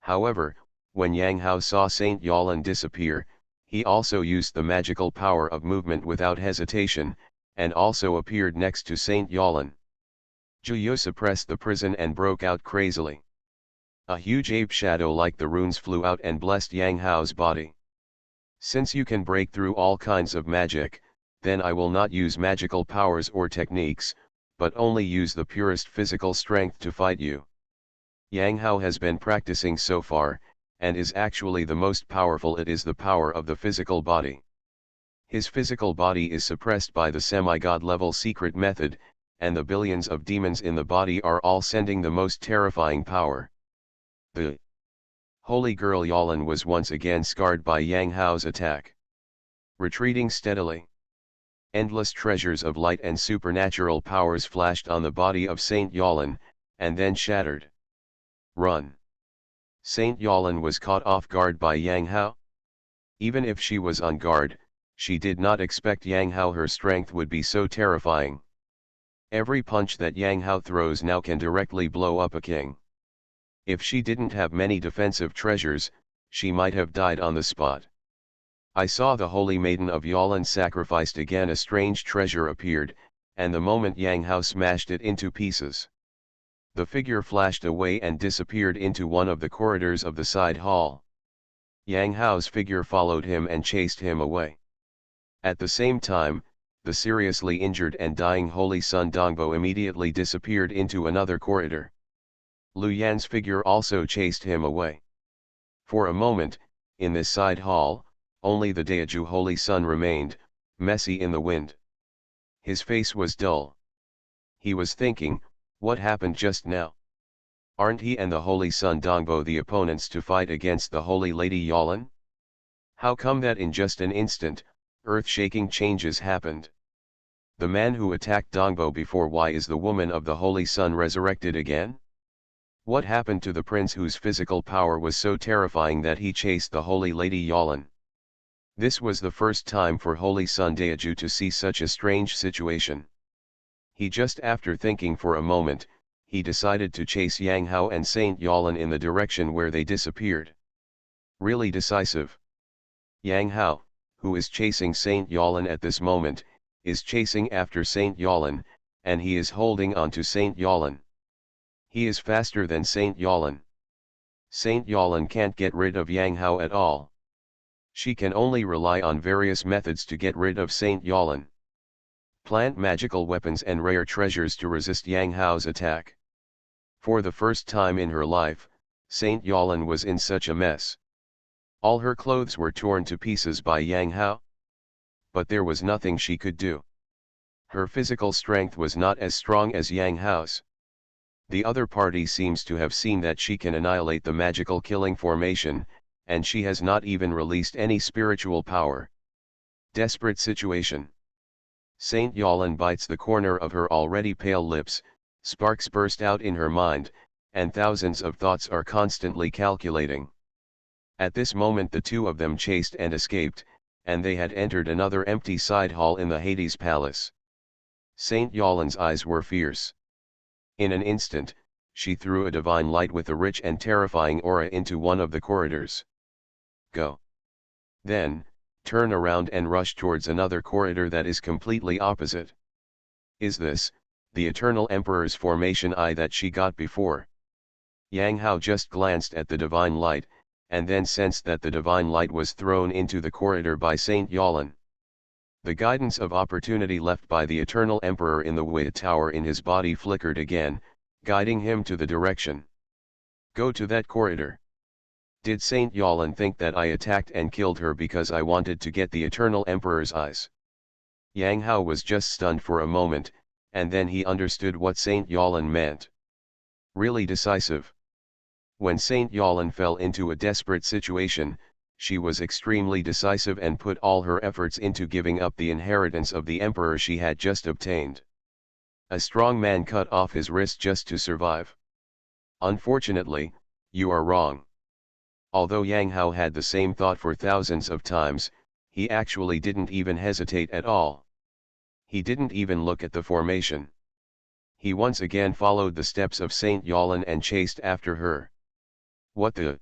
However, when Yang Hao saw Saint Yolin disappear, he also used the magical power of movement without hesitation, and also appeared next to Saint Yolin. Juyo suppressed the prison and broke out crazily. A huge ape shadow like the runes flew out and blessed Yang Hao's body. Since you can break through all kinds of magic, then I will not use magical powers or techniques, but only use the purest physical strength to fight you. Yang Hao has been practicing so far, and is actually the most powerful. It is the power of the physical body. His physical body is suppressed by the semi-god level secret method, and the billions of demons in the body are all sending the most terrifying power. The holy girl Yolin was once again scarred by Yang Hao's attack. Retreating steadily. Endless treasures of light and supernatural powers flashed on the body of Saint Yolin, and then shattered. Run. Saint Yolin was caught off guard by Yang Hao. Even if she was on guard, she did not expect Yang Hao her strength would be so terrifying. Every punch that Yang Hao throws now can directly blow up a king. If she didn't have many defensive treasures, she might have died on the spot. I saw the holy maiden of Yolin sacrificed again. A strange treasure appeared, and the moment Yang Hao smashed it into pieces. The figure flashed away and disappeared into one of the corridors of the side hall. Yang Hao's figure followed him and chased him away. At the same time, the seriously injured and dying Holy Son Dongbo immediately disappeared into another corridor. Lu Yan's figure also chased him away. For a moment, in this side hall, only the Daeju Holy Son remained, messy in the wind. His face was dull. He was thinking, what happened just now? Aren't he and the Holy Son Dongbo the opponents to fight against the Holy Lady Yolin? How come that in just an instant, earth-shaking changes happened? The man who attacked Dongbo before, why is the woman of the Holy Son resurrected again? What happened to the prince whose physical power was so terrifying that he chased the Holy Lady Yolin? This was the first time for Holy Son Daeju to see such a strange situation. He just after thinking for a moment, he decided to chase Yang Hao and Saint Yalin in the direction where they disappeared. Really decisive. Yang Hao, who is chasing Saint Yalin at this moment, is chasing after Saint Yalin, and he is holding on to Saint Yalin. He is faster than Saint Yalin. Saint Yalin can't get rid of Yang Hao at all. She can only rely on various methods to get rid of Saint Yalin. Plant magical weapons and rare treasures to resist Yang Hao's attack. For the first time in her life, Saint Yalin was in such a mess. All her clothes were torn to pieces by Yang Hao. But there was nothing she could do. Her physical strength was not as strong as Yang Hao's. The other party seems to have seen that she can annihilate the magical killing formation, and she has not even released any spiritual power. Desperate situation. Saint Yalin bites the corner of her already pale lips, sparks burst out in her mind, and thousands of thoughts are constantly calculating. At this moment the two of them chased and escaped, and they had entered another empty side hall in the Hades palace. Saint Yalin's eyes were fierce. In an instant, she threw a divine light with a rich and terrifying aura into one of the corridors. Go. Then, turn around and rush towards another corridor that is completely opposite. Is this, the Eternal Emperor's formation eye that she got before? Yang Hao just glanced at the divine light, and then sensed that the divine light was thrown into the corridor by Saint Yalin. The guidance of opportunity left by the Eternal Emperor in the Wei Tower in his body flickered again, guiding him to the direction. Go to that corridor. Did Saint Yalin think that I attacked and killed her because I wanted to get the Eternal Emperor's eyes? Yang Hao was just stunned for a moment, and then he understood what Saint Yalin meant. Really decisive. When Saint Yalin fell into a desperate situation, she was extremely decisive and put all her efforts into giving up the inheritance of the emperor she had just obtained. A strong man cut off his wrist just to survive. Unfortunately, you are wrong. Although Yang Hao had the same thought for thousands of times, he actually didn't even hesitate at all. He didn't even look at the formation. He once again followed the steps of Saint Yalin and chased after her. What the?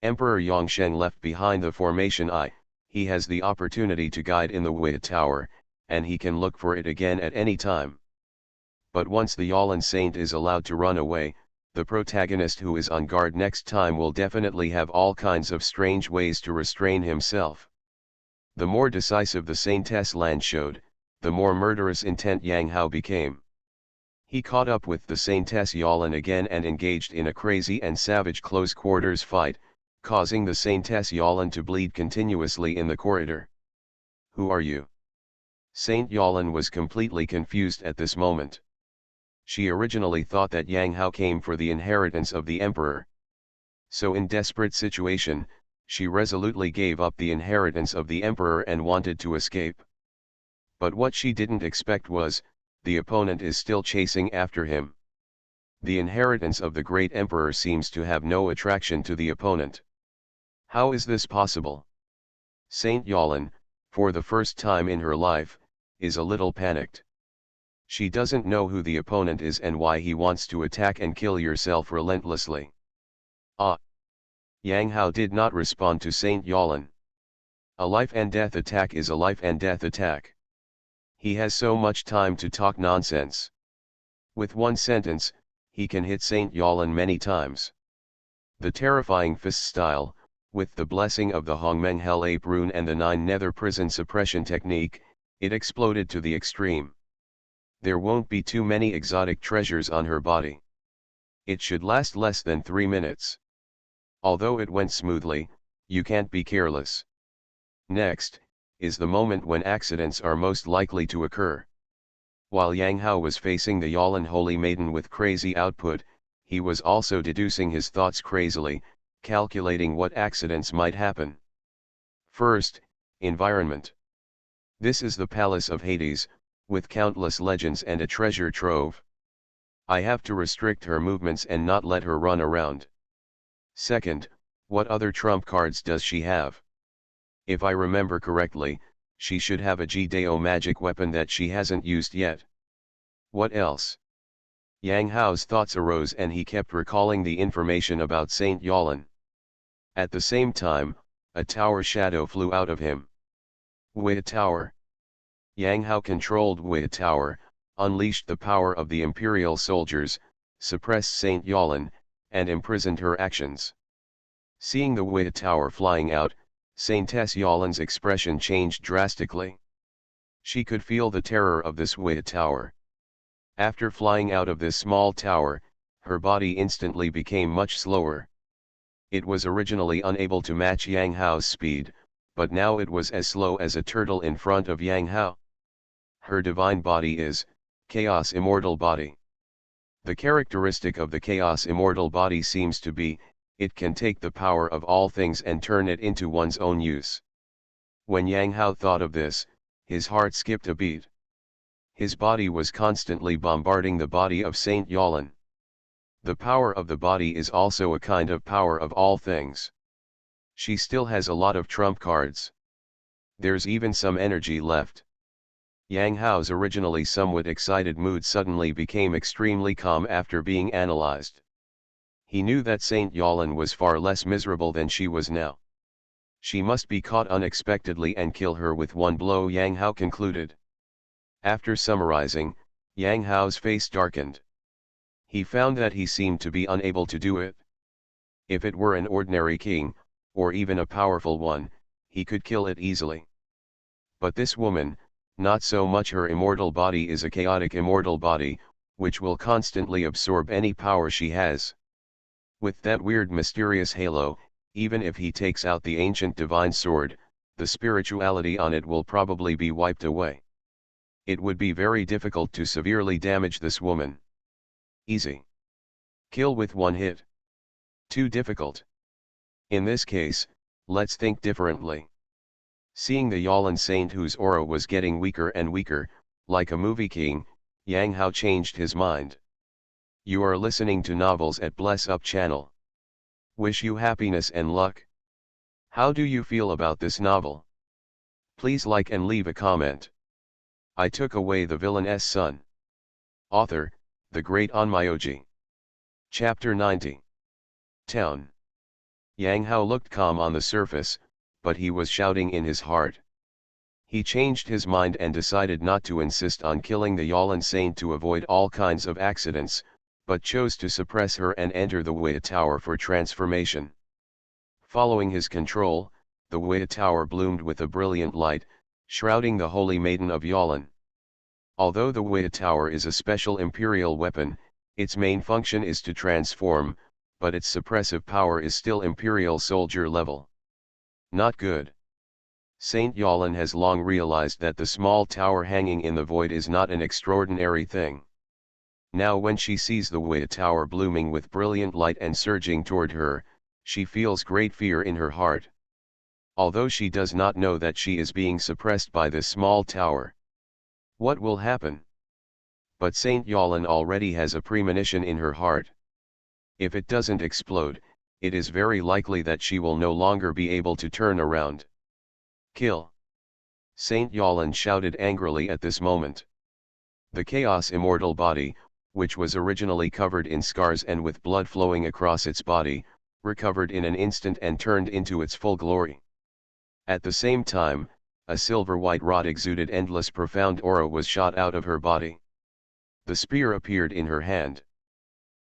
Emperor Yongsheng left behind the formation eye. He has the opportunity to guide in the Wei Tower, and he can look for it again at any time. But once the Yalin Saint is allowed to run away, the protagonist who is on guard next time will definitely have all kinds of strange ways to restrain himself. The more decisive the Saintess Lan showed, the more murderous intent Yang Hao became. He caught up with the Saintess Yalin again and engaged in a crazy and savage close-quarters fight, causing the Saintess Yalin to bleed continuously in the corridor. Who are you? Saint Yalin was completely confused at this moment. She originally thought that Yang Hao came for the inheritance of the emperor. So in desperate situation, she resolutely gave up the inheritance of the emperor and wanted to escape. But what she didn't expect was, the opponent is still chasing after him. The inheritance of the great emperor seems to have no attraction to the opponent. How is this possible? Saint Yalin, for the first time in her life, is a little panicked. She doesn't know who the opponent is and why he wants to attack and kill yourself relentlessly. Ah! Yang Hao did not respond to Saint Yalin. A life and death attack is a life and death attack. He has so much time to talk nonsense. With one sentence, he can hit Saint Yalin many times. The terrifying fist style, with the blessing of the Hongmeng Hell Ape rune and the 9 nether prison suppression technique, it exploded to the extreme. There won't be too many exotic treasures on her body. It should last less than 3 minutes. Although it went smoothly, you can't be careless. Next, is the moment when accidents are most likely to occur. While Yang Hao was facing the Yalin Holy Maiden with crazy output, he was also deducing his thoughts crazily, calculating what accidents might happen. First, environment. This is the Palace of Hades, with countless legends and a treasure trove. I have to restrict her movements and not let her run around. Second, what other trump cards does she have? If I remember correctly, she should have a G-Deo magic weapon that she hasn't used yet. What else? Yang Hao's thoughts arose and he kept recalling the information about Saint Yolin. At the same time, a tower shadow flew out of him. Wei Tower. Yang Hao controlled Wei Tower, unleashed the power of the imperial soldiers, suppressed Saint Yolin, and imprisoned her actions. Seeing the Wei Tower flying out, Saintess Yolin's expression changed drastically. She could feel the terror of this Wei Tower. After flying out of this small tower, her body instantly became much slower. It was originally unable to match Yang Hao's speed, but now it was as slow as a turtle in front of Yang Hao. Her divine body is, Chaos Immortal Body. The characteristic of the Chaos Immortal Body seems to be, it can take the power of all things and turn it into one's own use. When Yang Hao thought of this, his heart skipped a beat. His body was constantly bombarding the body of Saint Yolin. The power of the body is also a kind of power of all things. She still has a lot of trump cards. There's even some energy left. Yang Hao's originally somewhat excited mood suddenly became extremely calm after being analyzed. He knew that Saint Yolin was far less miserable than she was now. She must be caught unexpectedly and kill her with one blow, Yang Hao concluded. After summarizing, Yang Hao's face darkened. He found that he seemed to be unable to do it. If it were an ordinary king, or even a powerful one, he could kill it easily. But this woman, not so much. Her immortal body is a chaotic immortal body, which will constantly absorb any power she has. With that weird mysterious halo, even if he takes out the ancient divine sword, the spirituality on it will probably be wiped away. It would be very difficult to severely damage this woman. Easy. Kill with one hit. Too difficult. In this case, let's think differently. Seeing the Yolin saint whose aura was getting weaker and weaker, like a movie king, Yang Hao changed his mind. You are listening to Novels at Bless Up channel. Wish you happiness and luck. How do you feel about this novel? Please like and leave a comment. I took away the villain's son. Author, the great Onmyoji. Chapter 90. Town. Yang Hao looked calm on the surface, but he was shouting in his heart. He changed his mind and decided not to insist on killing the Yolin saint to avoid all kinds of accidents, but chose to suppress her and enter the Wei Tower for transformation. Following his control, the Wei Tower bloomed with a brilliant light, shrouding the holy maiden of Yolin. Although the Wei Tower is a special imperial weapon, its main function is to transform, but its suppressive power is still imperial soldier level. Not good. Saint Yolin has long realized that the small tower hanging in the void is not an extraordinary thing. Now when she sees the Wei Tower blooming with brilliant light and surging toward her, she feels great fear in her heart. Although she does not know that she is being suppressed by this small tower. What will happen? But Saint Yolin already has a premonition in her heart. If it doesn't explode, it is very likely that she will no longer be able to turn around. Kill! Saint Yolin shouted angrily at this moment. The Chaos Immortal Body, which was originally covered in scars and with blood flowing across its body, recovered in an instant and turned into its full glory. At the same time, a silver-white rod exuded endless profound aura was shot out of her body. The spear appeared in her hand.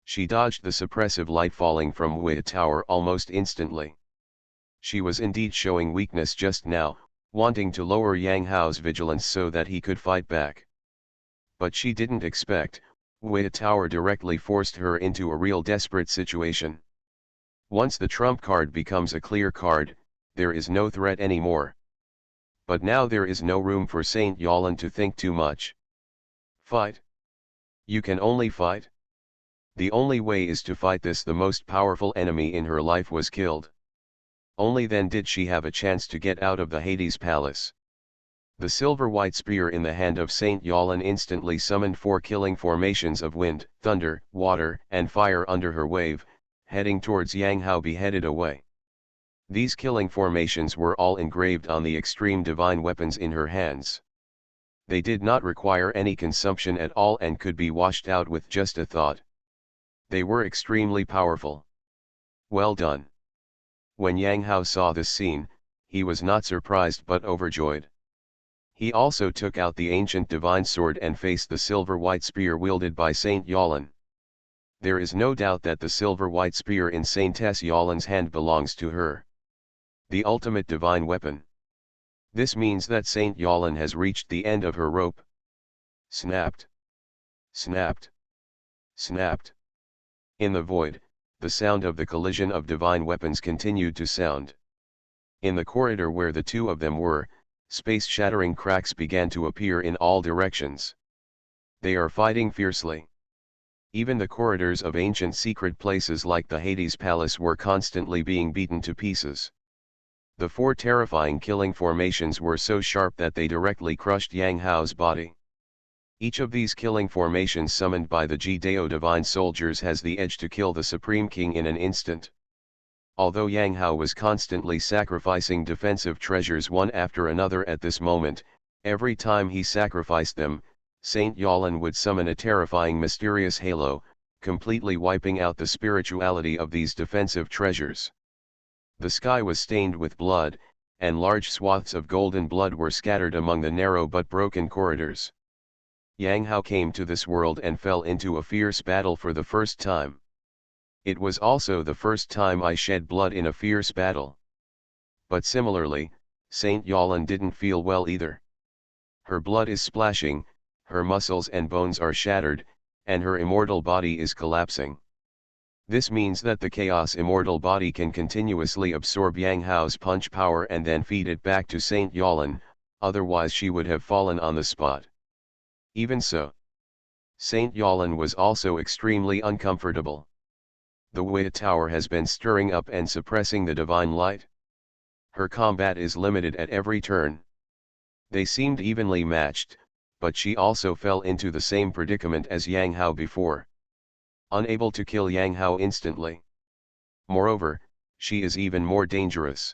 She dodged the suppressive light falling from Wei Tower almost instantly. She was indeed showing weakness just now, wanting to lower Yang Hao's vigilance so that he could fight back. But she didn't expect, Wei Tower directly forced her into a real desperate situation. Once the trump card becomes a clear card, there is no threat anymore. But now there is no room for Saint Yolin to think too much. Fight. You can only fight. The only way is to fight this. The most powerful enemy in her life was killed. Only then did she have a chance to get out of the Hades palace. The silver-white spear in the hand of Saint Yolin instantly summoned 4 killing formations of wind, thunder, water, and fire under her wave, heading towards Yang Hao beheaded away. These killing formations were all engraved on the extreme divine weapons in her hands. They did not require any consumption at all and could be washed out with just a thought. They were extremely powerful. Well done. When Yang Hao saw this scene, he was not surprised but overjoyed. He also took out the ancient divine sword and faced the silver-white spear wielded by Saint Yalin. There is no doubt that the silver-white spear in Saintess Yalin's hand belongs to her. The ultimate divine weapon. This means that Saint Yalin has reached the end of her rope. Snapped. Snapped. Snapped. In the void, the sound of the collision of divine weapons continued to sound. In the corridor where the two of them were, space-shattering cracks began to appear in all directions. They are fighting fiercely. Even the corridors of ancient secret places like the Hades Palace were constantly being beaten to pieces. The four terrifying killing formations were so sharp that they directly crushed Yang Hao's body. Each of these killing formations summoned by the Ji-Dao divine soldiers has the edge to kill the Supreme King in an instant. Although Yang Hao was constantly sacrificing defensive treasures one after another at this moment, every time he sacrificed them, Saint Yalin would summon a terrifying mysterious halo, completely wiping out the spirituality of these defensive treasures. The sky was stained with blood, and large swaths of golden blood were scattered among the narrow but broken corridors. Yang Hao came to this world and fell into a fierce battle for the first time. It was also the first time I shed blood in a fierce battle. But similarly, Saint Yalin didn't feel well either. Her blood is splashing, her muscles and bones are shattered, and her immortal body is collapsing. This means that the Chaos immortal body can continuously absorb Yang Hao's punch power and then feed it back to Saint Yalin, otherwise she would have fallen on the spot. Even so, Saint Yalin was also extremely uncomfortable. The Wei Tower has been stirring up and suppressing the divine light. Her combat is limited at every turn. They seemed evenly matched, but she also fell into the same predicament as Yang Hao before. Unable to kill Yang Hao instantly. Moreover, she is even more dangerous.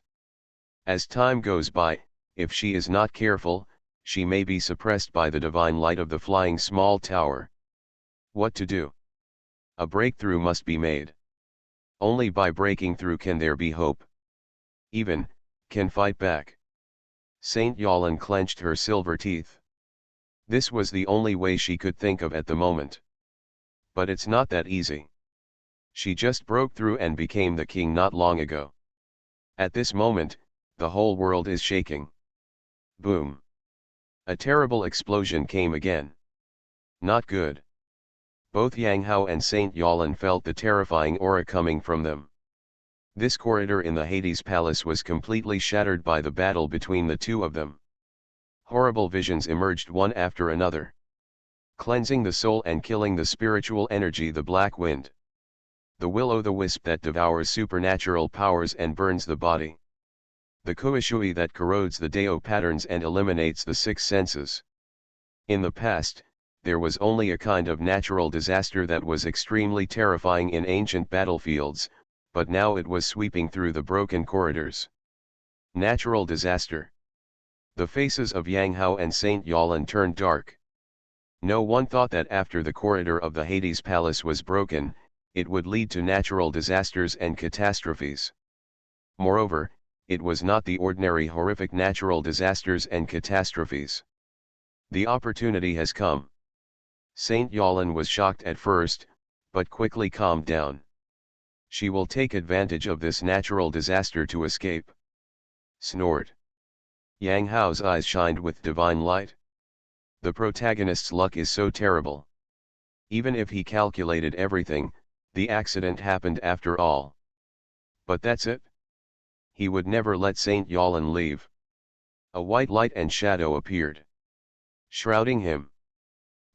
As time goes by, if she is not careful, she may be suppressed by the divine light of the flying small tower. What to do? A breakthrough must be made. Only by breaking through can there be hope. Even, can fight back. Saint Yalin clenched her silver teeth. This was the only way she could think of at the moment. But it's not that easy. She just broke through and became the king not long ago. At this moment, the whole world is shaking. Boom. A terrible explosion came again. Not good. Both Yang Hao and Saint Yalin felt the terrifying aura coming from them. This corridor in the Hades Palace was completely shattered by the battle between the two of them. Horrible visions emerged one after another. Cleansing the soul and killing the spiritual energy, the black wind. The will-o'-the-wisp that devours supernatural powers and burns the body. The kuishui that corrodes the Dao patterns and eliminates the six senses. In the past, there was only a kind of natural disaster that was extremely terrifying in ancient battlefields, but now it was sweeping through the broken corridors. Natural disaster. The faces of Yang Hao and Saint Yalin turned dark. No one thought that after the corridor of the Hades Palace was broken, it would lead to natural disasters and catastrophes. Moreover, it was not the ordinary horrific natural disasters and catastrophes. The opportunity has come. Saint Yalin was shocked at first, but quickly calmed down. She will take advantage of this natural disaster to escape. Snort. Yang Hao's eyes shined with divine light. The protagonist's luck is so terrible. Even if he calculated everything, the accident happened after all. But that's it. He would never let Saint Yalin leave. A white light and shadow appeared, shrouding him.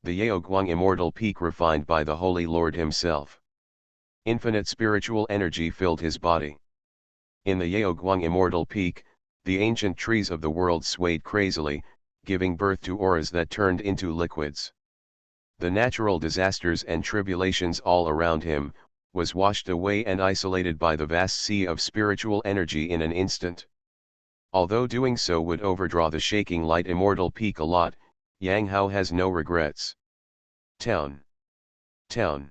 The Yaoguang immortal peak refined by the Holy Lord himself. Infinite spiritual energy filled his body. In the Yaoguang immortal peak, the ancient trees of the world swayed crazily, giving birth to auras that turned into liquids. The natural disasters and tribulations all around him, was washed away and isolated by the vast sea of spiritual energy in an instant. Although doing so would overdraw the shaking light immortal peak a lot, Yang Hao has no regrets. Town. Town.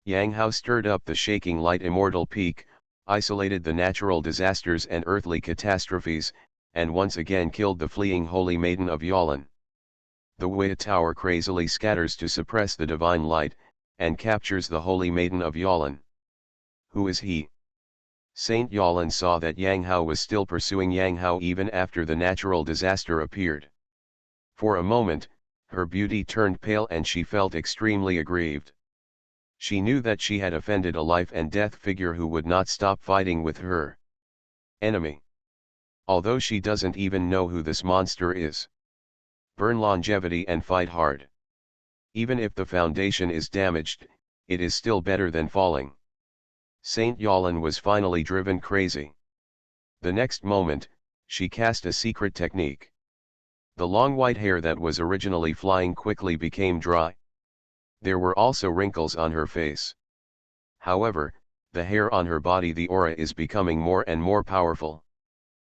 Yang Hao stirred up the shaking light immortal peak, isolated the natural disasters and earthly catastrophes, and once again killed the fleeing holy maiden of Yalin. The Wei tower crazily scatters to suppress the divine light, and captures the holy maiden of Yalin. Who is he? Saint Yalin saw that Yang Hao was still pursuing Yang Hao even after the natural disaster appeared. For a moment, her beauty turned pale and she felt extremely aggrieved. She knew that she had offended a life and death figure who would not stop fighting with her enemy. Although she doesn't even know who this monster is. Burn longevity and fight hard. Even if the foundation is damaged, it is still better than falling. Saint Yalin was finally driven crazy. The next moment, she cast a secret technique. The long white hair that was originally flying quickly became dry. There were also wrinkles on her face. However, the hair on her body, the aura, is becoming more and more powerful.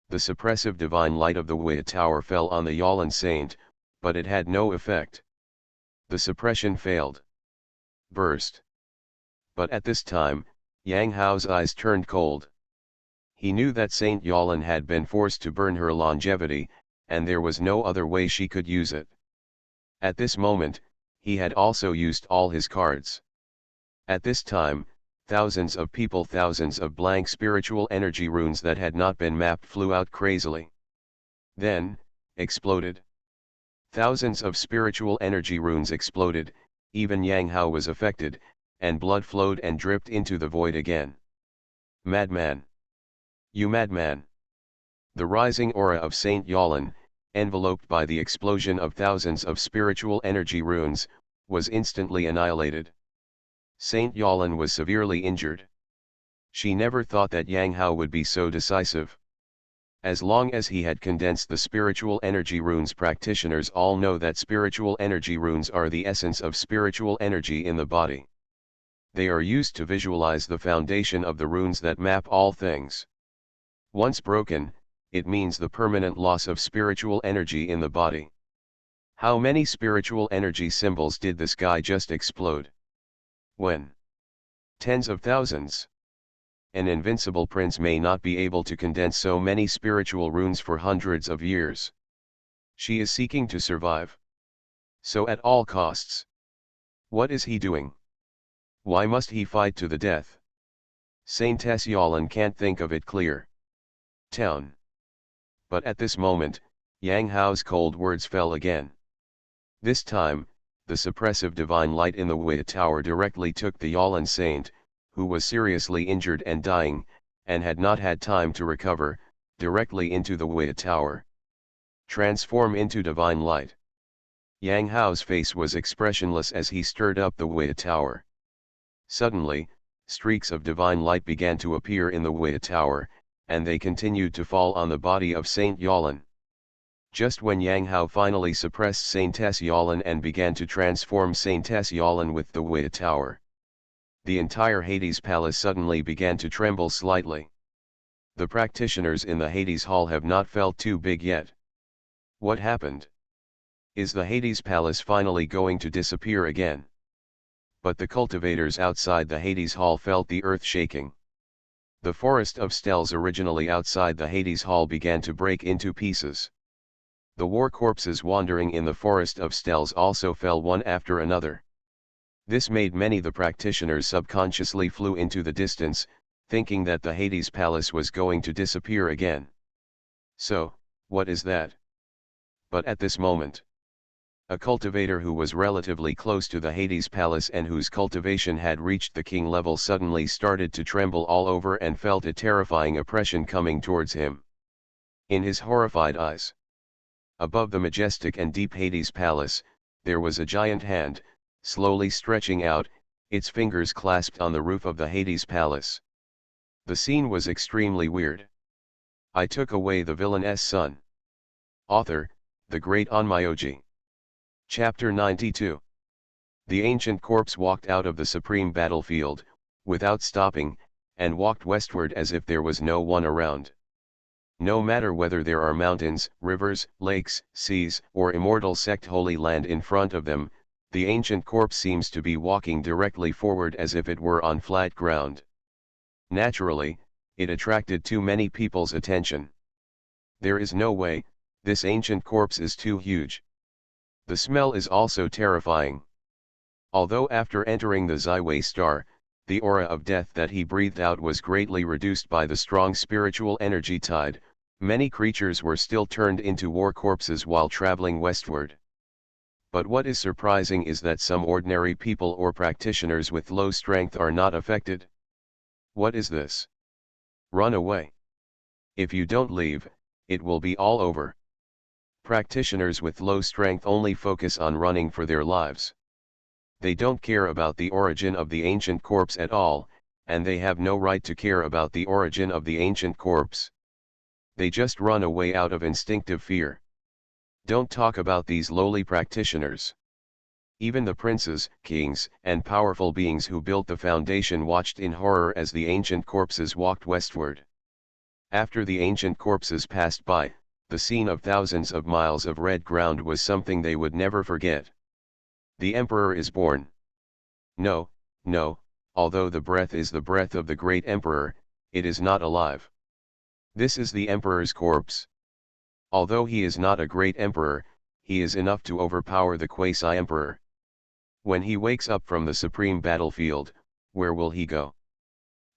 The suppressive divine light of the Wei tower fell on the Yalin saint, but it had no effect. The suppression failed. Burst. But at this time, Yang Hao's eyes turned cold. He knew that Saint Yalin had been forced to burn her longevity, and there was no other way she could use it. At this moment, he had also used all his cards. At this time, thousands of people, thousands of blank spiritual energy runes that had not been mapped flew out crazily. Then, exploded. Thousands of spiritual energy runes exploded, even Yang Hao was affected, and blood flowed and dripped into the void again. Madman! You madman! The rising aura of Saint Yalin, enveloped by the explosion of thousands of spiritual energy runes, was instantly annihilated. Saint Yalin was severely injured. She never thought that Yang Hao would be so decisive. As long as he had condensed the spiritual energy runes, practitioners all know that spiritual energy runes are the essence of spiritual energy in the body. They are used to visualize the foundation of the runes that map all things. Once broken, it means the permanent loss of spiritual energy in the body. How many spiritual energy symbols did this guy just explode? When? Tens of thousands. An invincible prince may not be able to condense so many spiritual runes for hundreds of years. She is seeking to survive. So at all costs. What is he doing? Why must he fight to the death? Saintess Yalin can't think of it clear. Town. But at this moment, Yang Hao's cold words fell again. This time, the suppressive divine light in the Wei tower directly took the Yalin saint, who was seriously injured and dying, and had not had time to recover, directly into the Wei tower. Transform into divine light. Yang Hao's face was expressionless as he stirred up the Wei tower. Suddenly, streaks of divine light began to appear in the Wei tower, and they continued to fall on the body of Saint Yalin. Just when Yang Hao finally suppressed Saintess Yalin and began to transform Saintess Yalin with the Wei tower, the entire Hades palace suddenly began to tremble slightly. The practitioners in the Hades hall have not felt too big yet. What happened? Is the Hades palace finally going to disappear again? But the cultivators outside the Hades hall felt the earth shaking. The forest of steles originally outside the Hades hall began to break into pieces. The war corpses wandering in the forest of steles also fell one after another. This made many the practitioners subconsciously flew into the distance, thinking that the Hades palace was going to disappear again. So, what is that? But at this moment, a cultivator who was relatively close to the Hades palace and whose cultivation had reached the king level suddenly started to tremble all over and felt a terrifying oppression coming towards him. In his horrified eyes, above the majestic and deep Hades palace, there was a giant hand, slowly stretching out, its fingers clasped on the roof of the Hades palace. The scene was extremely weird. I took away the villain's son. Author, the great Onmyoji. Chapter 92. The ancient corpse walked out of the supreme battlefield, without stopping, and walked westward as if there was no one around. No matter whether there are mountains, rivers, lakes, seas, or immortal sect holy land in front of them, the ancient corpse seems to be walking directly forward as if it were on flat ground. Naturally, it attracted too many people's attention. There is no way, this ancient corpse is too huge. The smell is also terrifying. Although after entering the Zyway star, the aura of death that he breathed out was greatly reduced by the strong spiritual energy tide, many creatures were still turned into war corpses while traveling westward. But what is surprising is that some ordinary people or practitioners with low strength are not affected. What is this? Run away. If you don't leave, it will be all over. Practitioners with low strength only focus on running for their lives. They don't care about the origin of the ancient corpse at all, and they have no right to care about the origin of the ancient corpse. They just run away out of instinctive fear. Don't talk about these lowly practitioners. Even the princes, kings, and powerful beings who built the foundation watched in horror as the ancient corpses walked westward. After the ancient corpses passed by, the scene of thousands of miles of red ground was something they would never forget. The emperor is born. No, no, although the breath is the breath of the great emperor, it is not alive. This is the emperor's corpse. Although he is not a great emperor, he is enough to overpower the quasi-emperor. When he wakes up from the supreme battlefield, where will he go?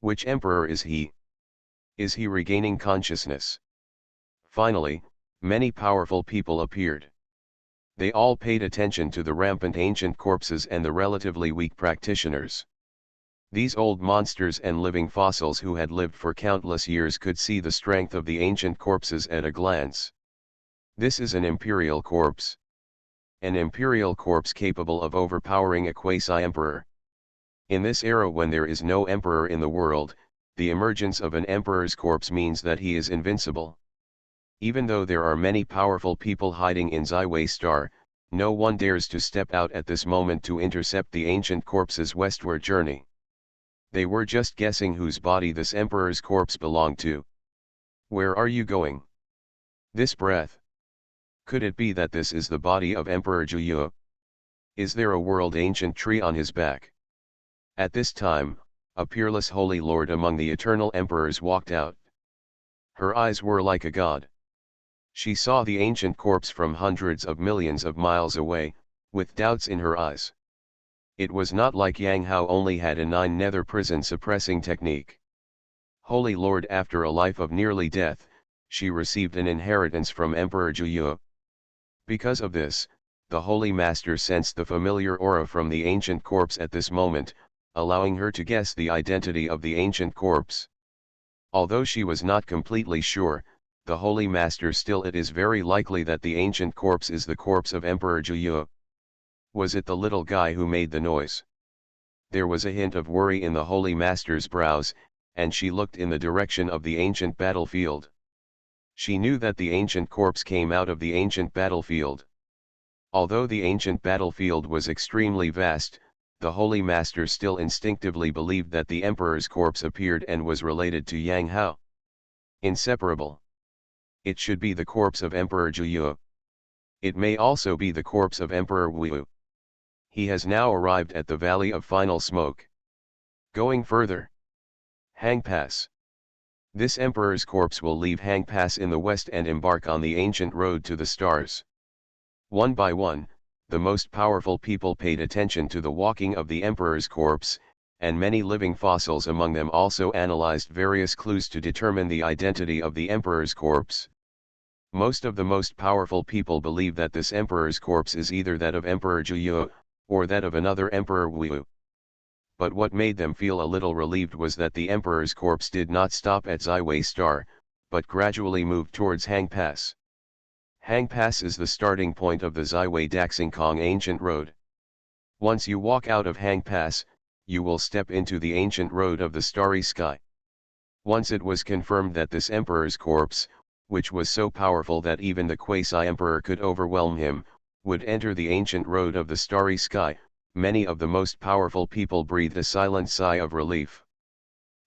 Which emperor is he? Is he regaining consciousness? Finally, many powerful people appeared. They all paid attention to the rampant ancient corpses and the relatively weak practitioners. These old monsters and living fossils who had lived for countless years could see the strength of the ancient corpses at a glance. This is an imperial corpse. An imperial corpse capable of overpowering a quasi-emperor. In this era when there is no emperor in the world, the emergence of an emperor's corpse means that he is invincible. Even though there are many powerful people hiding in Zyway Star, no one dares to step out at this moment to intercept the ancient corpse's westward journey. They were just guessing whose body this emperor's corpse belonged to. Where are you going? This breath. Could it be that this is the body of Emperor Juyu? Is there a world ancient tree on his back? At this time, a peerless holy lord among the eternal emperors walked out. Her eyes were like a god. She saw the ancient corpse from hundreds of millions of miles away, with doubts in her eyes. It was not like Yang Hao only had a 9-nether prison suppressing technique. Holy Lord, after a life of nearly death, she received an inheritance from Emperor Juyu. Because of this, the Holy Master sensed the familiar aura from the ancient corpse at this moment, allowing her to guess the identity of the ancient corpse. Although she was not completely sure, the Holy Master still it is very likely that the ancient corpse is the corpse of Emperor Juyu. Was it the little guy who made the noise? There was a hint of worry in the Holy Master's brows, and she looked in the direction of the ancient battlefield. She knew that the ancient corpse came out of the ancient battlefield. Although the ancient battlefield was extremely vast, the Holy Master still instinctively believed that the Emperor's corpse appeared and was related to Yang Hao. Inseparable. It should be the corpse of Emperor Juyu. It may also be the corpse of Emperor Wu. He has now arrived at the Valley of Final Smoke. Going further. Hang Pass. This Emperor's corpse will leave Hang Pass in the west and embark on the ancient road to the stars. One by one, the most powerful people paid attention to the walking of the Emperor's corpse, and many living fossils among them also analyzed various clues to determine the identity of the Emperor's corpse. Most of the most powerful people believe that this Emperor's corpse is either that of Emperor Juyu, or that of another Emperor Wu. But what made them feel a little relieved was that the Emperor's corpse did not stop at Zyway Star, but gradually moved towards Hang Pass. Hang Pass is the starting point of the Zyway Daxingkong ancient road. Once you walk out of Hang Pass, you will step into the ancient road of the starry sky. Once it was confirmed that this Emperor's corpse, which was so powerful that even the quasi-emperor could overwhelm him, would enter the ancient road of the starry sky, many of the most powerful people breathed a silent sigh of relief.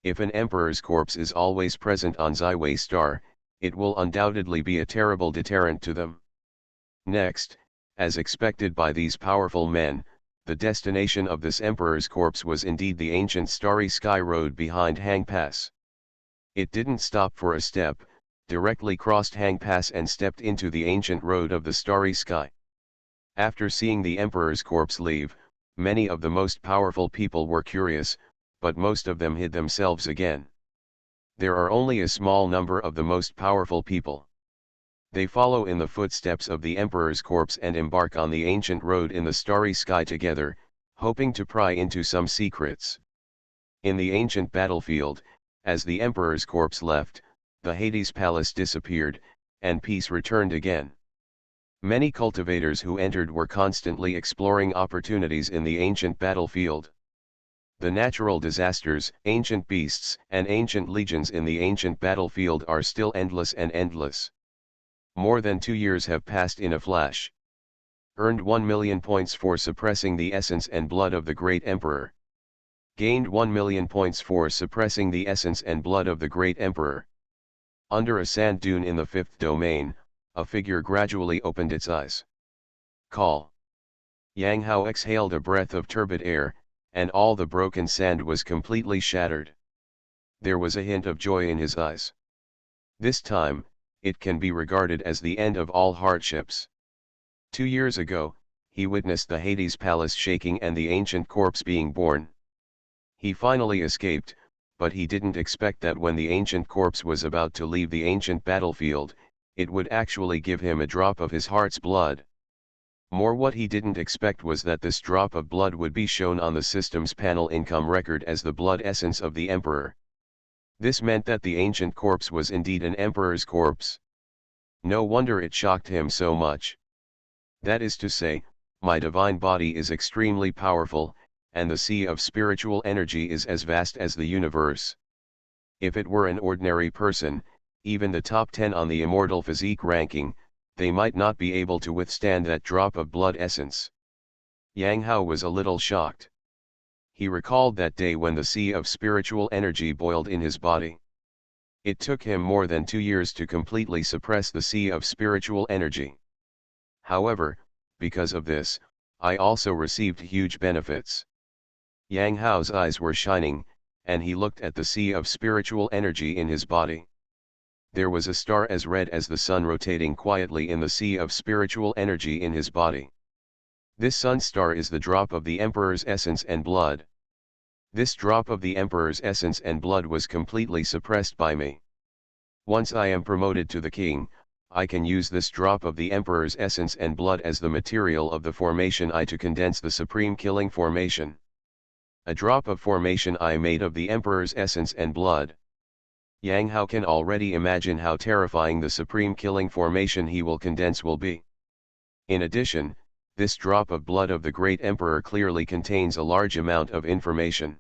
If an emperor's corpse is always present on Zyway Star, it will undoubtedly be a terrible deterrent to them. Next, as expected by these powerful men, the destination of this emperor's corpse was indeed the ancient starry sky road behind Hang Pass. It didn't stop for a step, directly crossed Hang Pass and stepped into the ancient road of the starry sky. After seeing the emperor's corpse leave, many of the most powerful people were curious, but most of them hid themselves again. There are only a small number of the most powerful people. They follow in the footsteps of the emperor's corpse and embark on the ancient road in the starry sky together, hoping to pry into some secrets. In the ancient battlefield, as the emperor's corpse left, the Hades palace disappeared, and peace returned again. Many cultivators who entered were constantly exploring opportunities in the ancient battlefield. The natural disasters, ancient beasts, and ancient legions in the ancient battlefield are still endless and endless. More than 2 years have passed in a flash. Earned 1 million points for suppressing the essence and blood of the great emperor. Gained 1 million points for suppressing the essence and blood of the great emperor. Under a sand dune in the 5th domain, a figure gradually opened its eyes. Call. Yang Hao exhaled a breath of turbid air, and all the broken sand was completely shattered. There was a hint of joy in his eyes. This time, it can be regarded as the end of all hardships. 2 years ago, he witnessed the Hades palace shaking and the ancient corpse being born. He finally escaped, but he didn't expect that when the ancient corpse was about to leave the ancient battlefield, it would actually give him a drop of his heart's blood. More, what he didn't expect was that this drop of blood would be shown on the system's panel income record as the blood essence of the emperor. This meant that the ancient corpse was indeed an emperor's corpse. No wonder it shocked him so much. That is to say, my divine body is extremely powerful, and the sea of spiritual energy is as vast as the universe. If it were an ordinary person, even the top 10 on the immortal physique ranking, they might not be able to withstand that drop of blood essence. Yang Hao was a little shocked. He recalled that day when the sea of spiritual energy boiled in his body. It took him more than 2 years to completely suppress the sea of spiritual energy. However, because of this, I also received huge benefits. Yang Hao's eyes were shining, and he looked at the sea of spiritual energy in his body. There was a star as red as the sun rotating quietly in the sea of spiritual energy in his body. This sun star is the drop of the emperor's essence and blood. This drop of the emperor's essence and blood was completely suppressed by me. Once I am promoted to the king, I can use this drop of the emperor's essence and blood as the material of the formation I to condense the supreme killing formation. A drop of formation I made of the emperor's essence and blood. Yang Hao can already imagine how terrifying the supreme killing formation he will condense will be. In addition, this drop of blood of the great emperor clearly contains a large amount of information.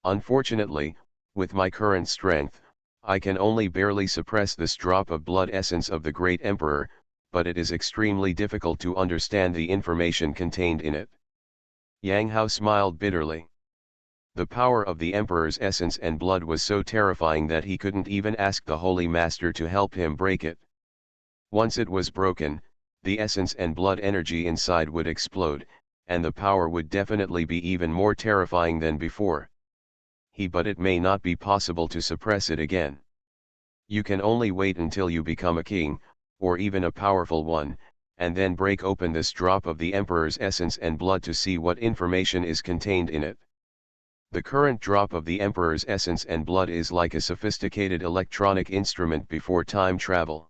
Unfortunately, with my current strength, I can only barely suppress this drop of blood essence of the great emperor, but it is extremely difficult to understand the information contained in it. Yang Hao smiled bitterly. The power of the emperor's essence and blood was so terrifying that he couldn't even ask the Holy Master to help him break it. Once it was broken, the essence and blood energy inside would explode, and the power would definitely be even more terrifying than before. But it may not be possible to suppress it again. You can only wait until you become a king, or even a powerful one, and then break open this drop of the emperor's essence and blood to see what information is contained in it. The current drop of the emperor's essence and blood is like a sophisticated electronic instrument before time travel.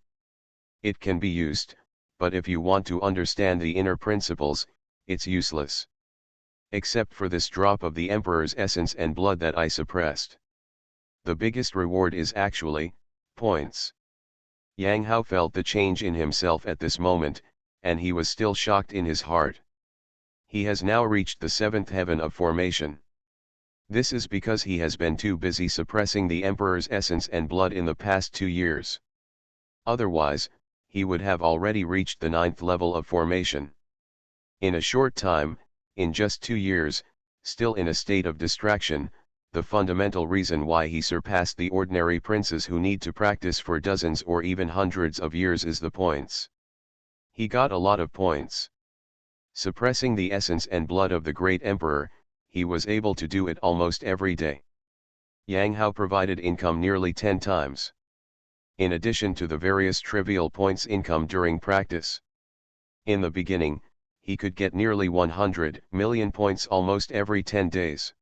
It can be used, but if you want to understand the inner principles, it's useless. Except for this drop of the emperor's essence and blood that I suppressed. The biggest reward is actually points. Yang Hao felt the change in himself at this moment, and he was still shocked in his heart. He has now reached the 7th heaven of formation. This is because he has been too busy suppressing the emperor's essence and blood in the past 2 years. Otherwise, he would have already reached the 9th level of formation. In a short time, in just 2 years, still in a state of distraction, the fundamental reason why he surpassed the ordinary princes who need to practice for dozens or even hundreds of years is the points. He got a lot of points. Suppressing the essence and blood of the great emperor, he was able to do it almost every day. Yang Hao provided income nearly 10 times. In addition to the various trivial points income during practice. In the beginning, he could get nearly 100 million points almost every 10 days.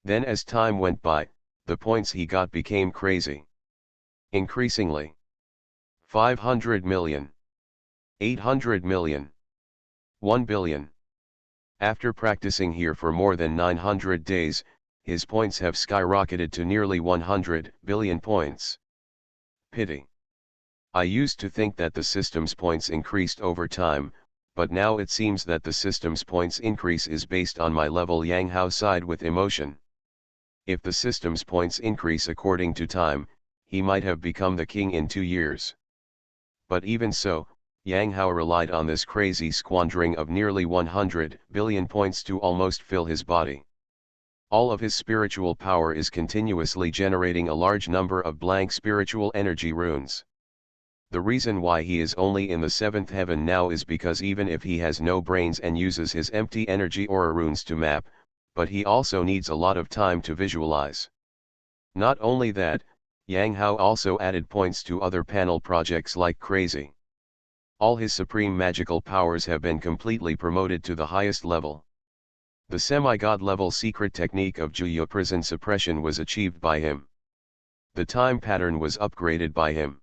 Then as time went by, the points he got became crazy. Increasingly. 500 million. 800 million. 1 billion. After practicing here for more than 900 days, his points have skyrocketed to nearly 100 billion points. Pity. I used to think that the system's points increased over time, but now it seems that the system's points increase is based on my level. Yang Hao sighed with emotion. If the system's points increase according to time, he might have become the king in 2 years. But even so, Yang Hao relied on this crazy squandering of nearly 100 billion points to almost fill his body. All of his spiritual power is continuously generating a large number of blank spiritual energy runes. The reason why he is only in the 7th heaven now is because even if he has no brains and uses his empty energy aura runes to map, but he also needs a lot of time to visualize. Not only that, Yang Hao also added points to other panel projects like crazy. All his supreme magical powers have been completely promoted to the highest level. The semi-god level secret technique of Juya prison suppression was achieved by him. The time pattern was upgraded by him.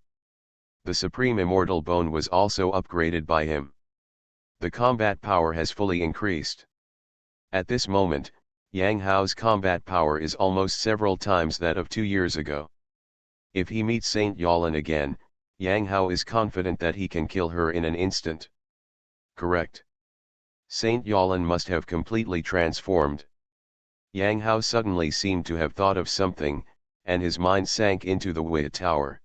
The supreme immortal bone was also upgraded by him. The combat power has fully increased. At this moment, Yang Hao's combat power is almost several times that of 2 years ago. If he meets Saint Yalan again, Yang Hao is confident that he can kill her in an instant. Correct. Saint Yalan must have completely transformed. Yang Hao suddenly seemed to have thought of something, and his mind sank into the Wei tower.